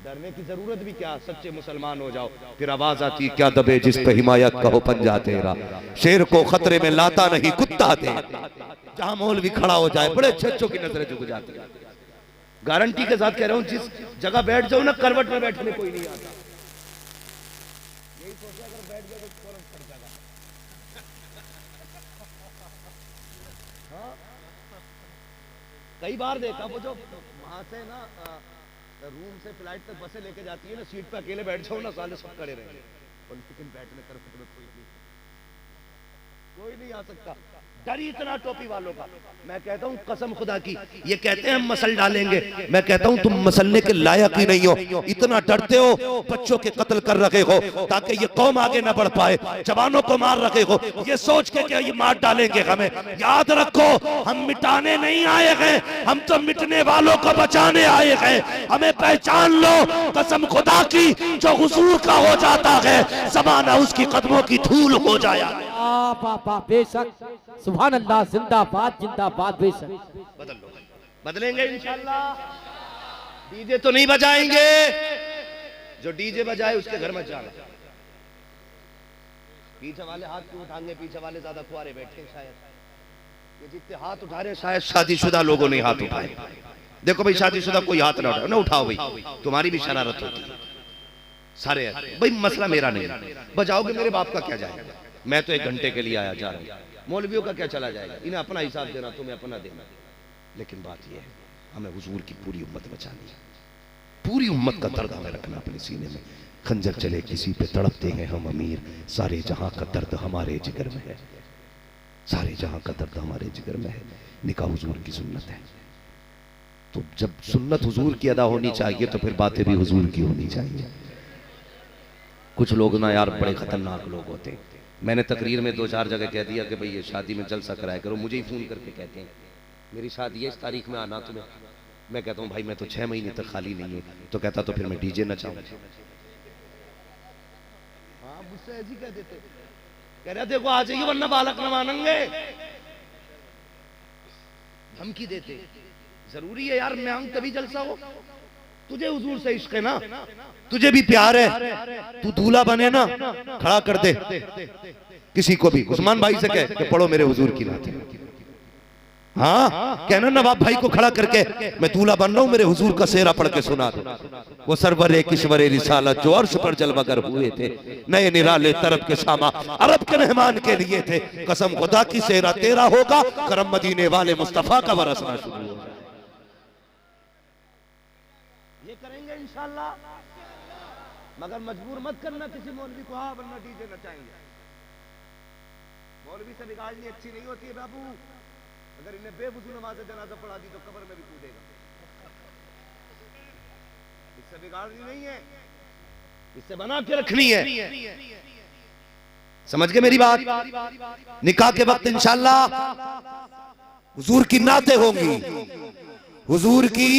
A: डरने की जरूरत भी क्या, सच्चे मुसलमान हो जाओ। फिर आवाज आती क्या दबे जिस पे हिमायत का हो पंजा तेरा, शेर को खतरे में लाता नहीं कुत्ता दे। जहां मौलवी खड़ा हो जाए बड़े अच्छे अच्छों की नजरें झुक जाती है। गारंटी के साथ कह रहा हूं, जिस जगह बैठ जाओ ना, करवट में बैठने कोई नहीं आता। यही सोचा अगर बैठ जाए तो फौरन पड़ जाएगा। हाँ? कई बार देखा वो जो यहाँ से ना रूम से फ्लाइट तक बसें लेके जाती है ना, सीट पे अकेले बैठ जाओ ना, साले सब खड़े रहेंगे, और लेकिन बैठने तरफ में कोई नहीं आ सकता। डर ही इतना टोपी वालों का। मैं कहता हूँ कसम खुदा की, ये कहते हैं हम मसल डालेंगे, मैं कहता हूँ तुम मसलने के लायक ही नहीं हो। इतना डरते हो, बच्चों के कत्ल कर रखे हो ताकि ये कौम आगे न बढ़ पाए, जवानों को मार रखे हो, ये सोच के कि ये मार डालेंगे हमें। याद रखो, हम मिटाने नहीं आए हैं, हम तो मिटने वालों को बचाने आए हैं। हमें पहचान लो, कसम खुदा की, जो हुजूर का हो जाता है ज़माना उसकी कदमों की धूल हो जाया।
B: बाबा बेशक, सुभान अल्लाह, जिंदाबाद जिंदाबाद, बेशक।
A: बदल लो, बदलेंगे इंशाल्लाह। डीजे तो नहीं बजाएंगे, जो डीजे बजाए उसके घर में जाना। पीछे वाले हाथ क्यों उठाएंगे? पीछे वाले ज्यादा कुआरे बैठे शायद। ये जितने हाथ उठा रहे शायद शादीशुदा लोगों ने हाथ उठाए। देखो भाई, शादीशुदा कोई हाथ ना उठाओ, ना उठाओ भाई, तुम्हारी भी शरारत होती है सारे। भाई मसला मेरा नहीं, बजाओगे मेरे बाप का क्या जाएगा? मैं तो 1 घंटे के लिए आया जा रहा हूँ, मौलवियों का क्या चला जाएगा? इन्हें अपना हिसाब देना, तुम्हें अपना देना। लेकिन बात यह है, हमें हुजूर की पूरी उम्मत बचानी है। पूरी उम्मत का दर्द हमें रखना अपने सीने में। खंजर चले किसी पे तड़पते हैं हम अमीर, सारे जहां का दर्द हमारे जिगर में है, सारे जहां का दर्द हमारे जिगर में है। निकाह हुजूर की सुन्नत है, तो जब सुन्नत हुजूर की अदा होनी चाहिए तो फिर बातें भी हुजूर की होनी चाहिए। कुछ लोग ना यार बड़े खतरनाक लोग होते हैं। मैंने तकरीर में 2-4 जगह कह दिया कि भाई ये शादी में जलसा कराया करो, मुझे ही फोन करके कहते हैं मेरी शादी है इस तारीख में आना तुम्हें। मैं कहता हूँ भाई मैं तो 6 महीने तक खाली नहीं हूँ। तो कहता तो फिर मैं डीजे नचाऊं। हाँ मुझसे ऐसी कह देते, कह रहे देखो आ जाइए वरना बालक न मानेंगे, धमकी देते। जरूरी है यार मैं आऊं तभी जलसा हो? तुझे हुजूर से इश्क है ना, तुझे भी प्यार है, तू दूल्हा बने ना, खड़ा कर दे किसी को भी। उस्मान भाई से कह कि पढ़ो मेरे हुजूर की नात। हाँ कहना नवाब भाई को खड़ा करके मैं दूल्हा बन रहा हूं, मेरे हुजूर का सेहरा पढ़ के सुना दो। वो सरवरे किश्वरे रिसालत जो अर्श पर जलवागर हुए थे, नए निराले तरफ के शामा अरब के मेहमान के लिए थे। कसम खुदा की सेहरा तेरा होगा, करम मदीने वाले मुस्तफा का बरसना शुरू होगा। ये करेंगे इंशाल्लाह, मगर मजबूर मत करना किसी मौलवी को, हाँ वरना डीजे नचाएंगे। मौलवी से बिगाड़नी अच्छी नहीं होती है बाबू। अगर इन्हें बेवजू नमाज जनाजा पढ़ा दी तो कब्र में भी कूदेगा। इससे बिगाड़नी नहीं है, इससे बना के रखनी है। समझ गए मेरी बात? निकाह के वक्त इंशाल्लाह हुजूर की नातें होंगी, हुजूर की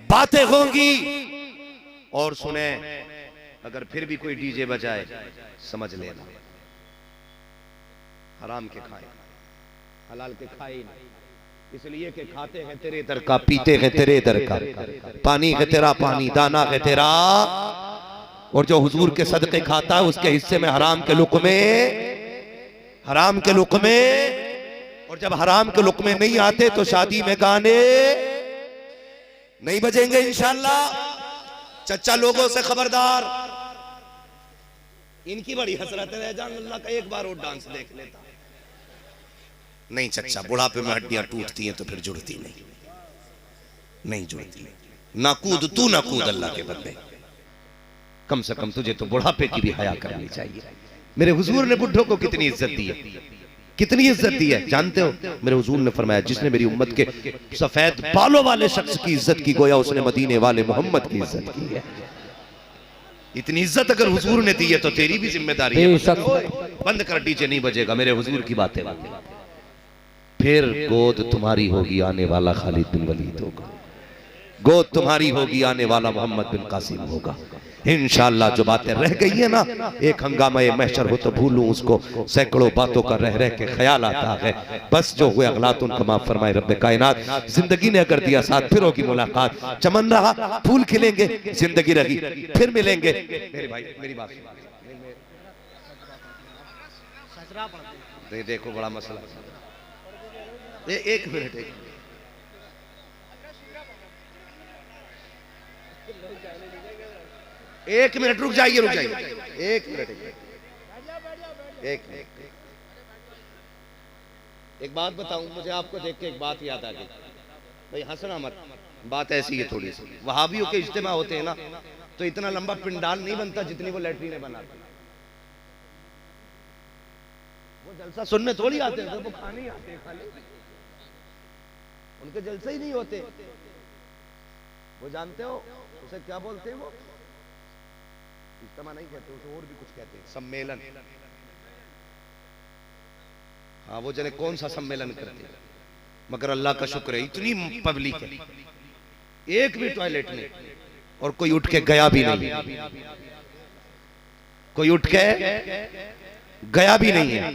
A: बातें होंगी। और सुने, अगर फिर भी कोई डीजे बजाए समझ लेना हराम के खाए, हलाल के खाए नहीं। इसलिए कि खाते हैं तेरे दर का, पीते हैं तेरे दर का, पानी है तेरा पानी, दाना है तेरा। और जो हुजूर के सदके खाता है उसके हिस्से में हराम के लुक़मे, हराम के लुक़मे। और जब हराम के लुक़मे नहीं आते तो शादी में गाने नहीं बजेंगे इंशाल्लाह। चच्चा लोगों से खबरदार, इनकी बड़ी हसरत है, अल्लाह का एक बार और डांस देख लेता। नहीं चच्चा, बुढ़ापे में हड्डियां टूटती हैं तो फिर जुड़ती नहीं, नहीं जुड़ती। ना कूद तू, ना कूद अल्लाह के बदले। कम से कम तुझे तो बुढ़ापे की भी हया करनी चाहिए। मेरे हुजूर ने बुढ़ों को कितनी इज्जत दी है, कितनी इज्जत दी है जानते हो? मेरे हुजूर ने फरमाया जिसने मेरी उम्मत के सफेद बालों वाले शख्स की इज्जत की, गोया उसने मदीने वाले मोहम्मद की इज्जत की है। इतनी इज्जत अगर हुजूर ने दी है तो तेरी भी जिम्मेदारी है। बंद कर, डीजे नहीं बजेगा, मेरे हुजूर की बातें। फिर गोद तुम्हारी होगी, आने वाला खालिद बिन वलीद होगा। गोद तुम्हारी होगी, आने वाला मोहम्मद बिन कासिम होगा इंशाअल्लाह। जो बातें रह गई है ना, एक हंगामा ये महशर हो तो भूलूं उसको, सैकड़ों बातों का रह रह के ख्याल आता है। बस जो हुए अगलात उनको माफ फरमाए रब्बे कायनात। जिंदगी ने अगर दिया साथ, फिर होगी मुलाकात। चमन रहा, फूल खिलेंगे, जिंदगी रही, फिर मिलेंगे। मेरे भाई मेरी बात देखो, बड़ा मसला। एक मिनट, एक मिनट रुक जाइए, रुक जाइए, एक मिनट, एक मिनट। एक बात बताऊं, मुझे आपको देख के एक बात याद आ गई। भाई हंसना मत, बात ऐसी है थोड़ी सी, वहाबियों के इज्तिमा होते हैं ना तो इतना लंबा पिंडाल नहीं बनता जितनी वो लैट्रीन बनाते। वो जलसा सुनने थोड़ी आते हैं, वो खाने ही आते हैं खाली, उनके जलसे ही नहीं होते। वो जानते हो उसे क्या बोलते हैं? वो इज्तिमा नहीं कहते उसे, और भी कुछ कहते हैं, सम्मेलन। हाँ, वो जने कौन सा सम्मेलन करते हैं, मगर अल्लाह का शुक्र है इतनी पब्लिक है, एक भी टॉयलेट नहीं, और कोई उठ के गया भी नहीं, कोई उठ के गया भी नहीं है।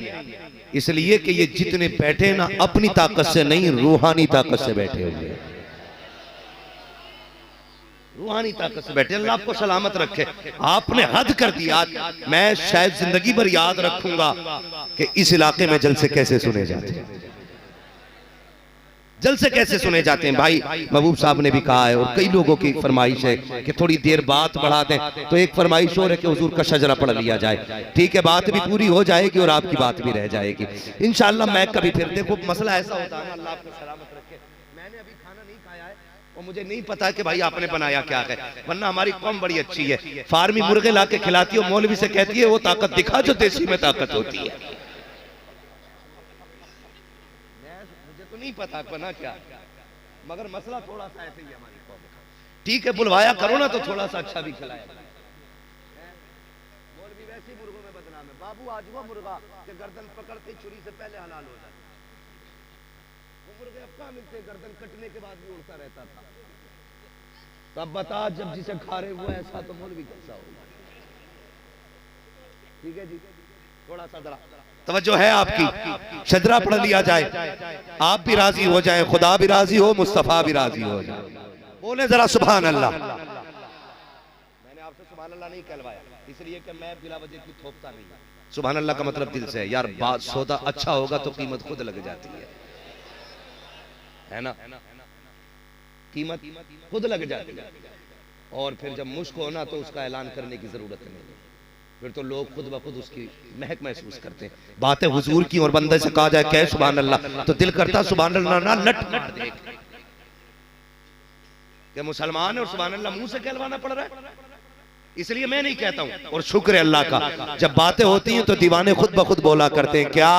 A: इसलिए कि ये जितने बैठे ना अपनी ताकत से नहीं, रूहानी ताकत से बैठे हुए हैं, रूहानी ताकत से बैठे। अल्लाह आपको सलामत रखे। आपने हद कर दिया। मैं शायद जिंदगी भर याद रखूंगा कि इस इलाके में जलसे कैसे सुने जाते हैं, जलसे कैसे सुने जाते हैं। भाई महबूब साहब ने भी कहा है, और कई लोगों की फरमाइश है कि थोड़ी देर बात बढ़ा दें, तो एक फरमाइश और है कि हुजूर का शजरा पढ़ लिया जाए। ठीक है, बात भी पूरी हो जाएगी और आपकी बात भी रह जाएगी इंशाअल्लाह। मैं कभी फिर, देखो मसला ऐसा होता है, अल्लाह आपको सलामत रखे। मैंने अभी खाना नहीं खाया है और मुझे नहीं पता कि भाई आपने बनाया क्या है, वरना हमारी कौम बड़ी अच्छी है, फार्मी मुर्गे ला के खिलाती है, मौलवी से कहती है वो ताकत दिखा जो देसी में ताकत होती है। नहीं पता बना क्या, मगर मसला थोड़ा सा ऐसे ही है हमारी कौम का। ठीक है, बुलवाया करो ना तो थोड़ा सा अच्छा भी खिलाया। मौलवी वैसे ही मुर्गों में बदनाम है। बाबू आज वो मुर्गा के गर्दन पकड़ते छुरी से पहले हलाल हो जाता, वो मुर्गे अब कहाँ मिलते, गर्दन कटने के बाद भी उड़ता रहता था। तो अब बता, जब जिसे खा रहे वो ऐसा, तो मौलवी कैसा होगा? ठीक है जी, थोड़ा सा जरा तवज्जो है आपकी, शजरा पढ़ लिया जाए, आप भी राजी हो जाए, खुदा भी राजी हो, मुस्तफा भी राजी हो जाए। बोले जरा सुभान अल्लाह। मैंने आपसे सुभान अल्लाह नहीं कहलवाया इसलिए कि मैं बिला वजह की थोपता नहीं। सुभान अल्लाह का मतलब दिल से है यार। बात सौदा अच्छा होगा तो कीमत खुद लग जाती है ना, कीमत खुद लग जाती है। और फिर जब मुश्क हो ना तो उसका ऐलान करने की जरूरत नहीं, फिर तो लोग खुद ब खुद उसकी महक महसूस करते हैं। बातें हुजूर की और बंदे से कहा जाए कह सुभान अल्लाह तो दिल करता सुभान अल्लाह ना नट नट देख कि मुसलमान है और सुभान अल्लाह मुंह से कहलवाना पड़ रहा है। इसलिए मैं नहीं कहता हूं, और शुक्र है अल्लाह का, जब बातें होती हैं तो दीवाने खुद ब खुद बोला करते हैं क्या।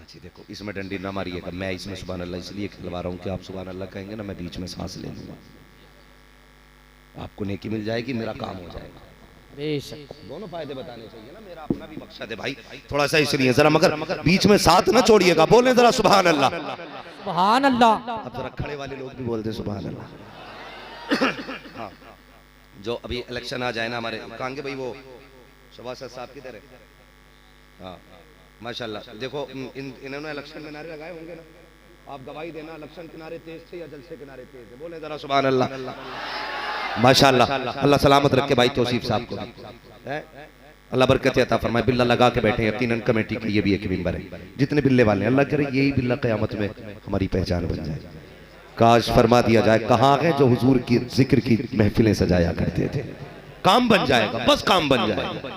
A: जी देखो, इसमें डंडी ना मारिएगा, मैं इसमें सुभान अल्लाह इसलिए कहलवा रहा हूं कि आप सुभान अल्लाह कहेंगे ना, मैं बीच में सांस ले लूंगा, आपको नेकी मिल जाएगी, मेरा काम हो जाएगा। दोनों फायदे बताने चाहिए ना, मेरा अपना भी मकसद है भाई, थोड़ा सा इसलिए जरा, मगर बीच में साथ ना छोड़िएगा। बोले जरा सुभान अल्लाह,
B: सुभान अल्लाह।
A: अब जरा खड़े वाले लोग भी बोलते सुभान अल्लाह। हाँ, जो अभी इलेक्शन आ जाए ना हमारे कहेंगे भाई, वो शबासत साहब किधर है? हाँ माशाल्लाह, देखो इन्होंने इलेक्शन में नारे लगाए होंगे ना, आप गवाही देना इलेक्शन किनारे तेज थे या जलसे किनारे तेज है। बोले जरा सुभान अल्लाह। माशाल्लाह, अल्लाह सलामत रखे भाई तौसीफ साहब को, अल्लाह बरकत अता फरमाए। बिल्ला लगा के बैठे, यकीनन कमेटी के ये भी एक मिंबर है, जितने बिल्ले वाले हैं, अल्लाह करे यही बिल्ला क़यामत में हमारी पहचान बन जाए। काश फरमा दिया जाए, कहाँ है जो हुजूर की जिक्र की महफिलें सजाया करते थे। काम बन जाएगा, बस काम बन जाएगा,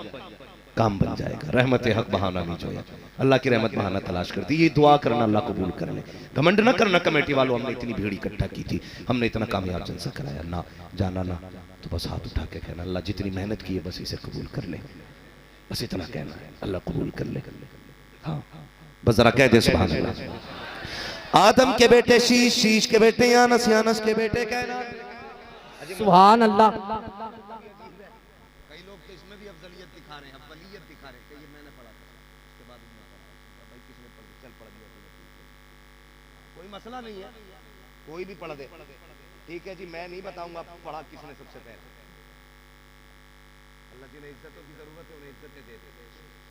A: काम बन जाएगा। रहमत हक बहाना नहीं जो है, अल्लाह की रहमत बहाना तलाश करती है। ये दुआ करना अल्लाह कबूल कर ले। घमंड ना करना कमेटी वालों, हमने इतनी भीड़ इकट्ठा की थी, हमने इतना कामयाब जलसा कराया, ना जाना ना तो बस हाथ उठा के कहना अल्लाह जितनी मेहनत की है बस इसे कबूल कर ले, बस इतना कहना है, अल्लाह कबूल कर ले। हाँ बस जरा कह दे सुभान अल्लाह। आदम के बेटे शीश, शीश के बेटे यानस, यानस के बेटे कहना
B: सुभान अल्लाह।
A: कई लोग तो इसमें भी अफजलियत दिखा रहे हैं, अव्वलियत दिखा रहे हैं कि ये मैंने पढ़ा था, उसके बाद मैंने पढ़ा। भाई किसने पढ़ चल पढ़ दिया तो कोई मसला नहीं है, कोई भी पढ़ दे, ठीक है जी। मैं नहीं बताऊंगा पढ़ा किसने सबसे पहले। अल्लाह जिन्हें इज्जतों की जरूरत है उन्हें इज्जतें दे दे,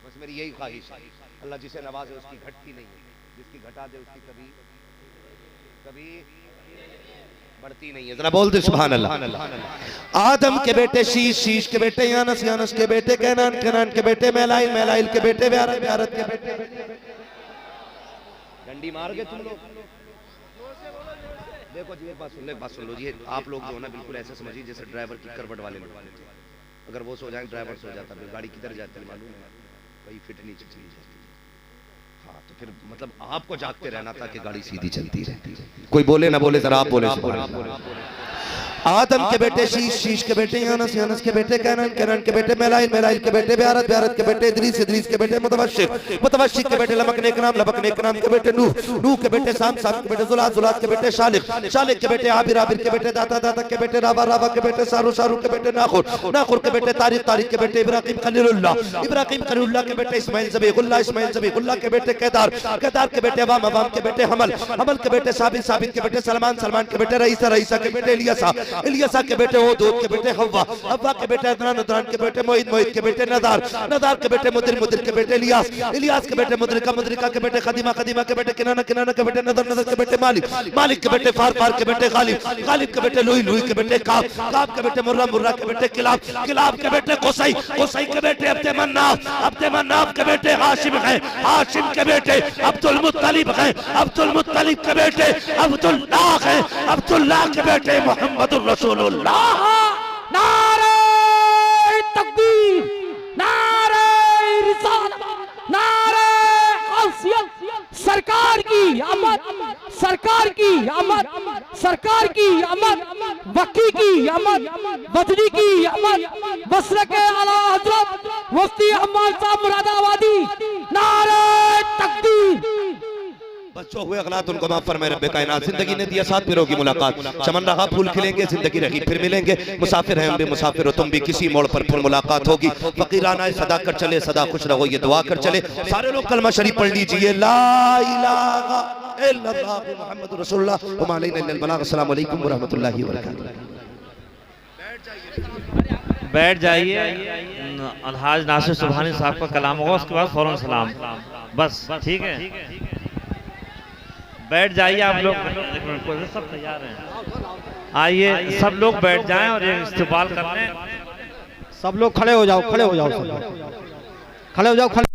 A: बस मेरी यही ख्वाहिश है। अल्लाह जिसे नवाजे उसकी घटती नहीं है, जिसकी घटा दे उसकी कभी कभी बढ़ती नहीं है। जरा बोल दे सुभान अल्लाह। आदम के बेटे शीश, शीश के बेटे यानस, यानस के बेटे कैनान, कैनान के बेटे मैलाइल, मैलाइल के बेटे व्यारत, व्यारत के बेटे डंडी मार के तुम लोग। देखो जी एक बात सुन लो, एक बात सुन लो जी, आप लोग जो है ना बिल्कुल ऐसे समझिए जैसे ड्राइवर की करवट वाले लोग, अगर वो सो जाए ड्राइवर सो जाता है, गाड़ी किधर जाती है मालूम है, कहीं फिट नीचे चली जाती है। हाँ, तो फिर मतलब आपको जागते रहना था कि गाड़ी सीधी चलती रहे। कोई बोले ना बोले, जरा आप बोले। आदम के बेटे शीश, शीश के बेटे यानस, यानस के बेटे कैनन, कैनन के बेटे मेलाइल, मेलाइल के बेटे ब्यारत, ब्यारत के बेटे इदरीस, इदरीस के बेटे मुतवश्शिक, मुतवश्शिक के बेटे लमक नेक नाम, लमक नेक नाम के बेटे नूह, नूह के बेटे साम, साम के बेटे जुलात, जुलात के बेटे शालिक, शालिक के बेटे आबिर, आबिर के बेटे दाता, दाता के बेटे रावा, रावा के बेटे सारू, सारू के बेटे नाखुर, नाखुर के बेटे तारिक, तारिक के बेटे इब्राहिम खलीलुल्लाह, इब्राहिम खलीलुल्लाह के बेटे इस्माइल ज़बीहुल्लाह, इस्माइल ज़बीहुल्लाह के बेटे केदार, केदार के बेटे अवाम, अवाम के बेटे हमल, हमल के बेटे साबित, साबित के बेटे सलमान, सलमान के बेटे रईसा, रईसा के बेटे इलियासा, इलियासा के बेटे ओदूद के बेटे हव्वा, हव्वा के बेटे अदनान, अदनान के बेटे मोहित, मोहित के बेटे नदार, नदार के बेटे मुदिर, मुदिर के बेटे इलियास, इलियास के बेटे मुदरिका, मुदरिका के बेटे खदीमा, खदीमा के बेटे किनाना, किनाना के बेटे नदर, नदर के बेटे मालिक, मालिक के बेटे फार, फार के बेटे गालिब, गालिब के बेटे लुई, लुई के बेटे काब, काब के बेटे मुर्रा, मुर्रा के बेटे किलाब, किलाब के बेटे कुसै, कुसै के बेटे अब्दे मन्नाफ, अब्दे मन्नाफ के बेटे हाशिम है, हाशिम के बेटे अब्दुल मुत्तलिब है, अब्दुल मुत्तलिब के बेटे अब्दुल्लाह है, अब्दुल्लाह के बेटे मोहम्मदुर रसूलुल्लाह।
B: नारे तकबीर, नारे रिसालत, नारे गौसियत, सरकार की आमद, सरकार की आमद, सरकार की आमद, वक्की की आमद, बदरी की आमद, बसरा के आला हजरत मुफ्ती अम्माल साहब मुरादाबादी। नारे तकबीर।
A: बच्चों हुए गलत उनको माफ फरमाए रब्बे कायनात। जिंदगी ने दिया साथ, फिर होगी मुलाकात। चमन रहा फूल खिलेंगे, जिंदगी रही फिर मिलेंगे। मुसाफिर हैं हम भी मुसाफिर हो तुम भी, किसी मोड़ पर फिर मुलाकात होगी। फकीराना सदा कर चले, सदा खुश रहो ये दुआ कर चले। सारे लोग कलमा शरीफ पढ़ लीजिए, ला इलाहा इल्लल्लाह मुहम्मदुर रसूलुल्लाह व मा अलैना इल्लल बलाग। अस्सलाम वालेकुम व रहमतुल्लाहि व बरकातहू।
C: बैठ जाइए। अलहाज नासिर सुभानी साहब का कलाम होगा, उसके बाद फौरन सलाम। बस ठीक है, बैठ जाइए आप लोग। सब तैयार हैं, आइए सब लोग बैठ जाएं और ये इस्तेमाल कर लें।
B: सब लोग खड़े हो जाओ, खड़े हो जाओ, खड़े हो जाओ, खड़े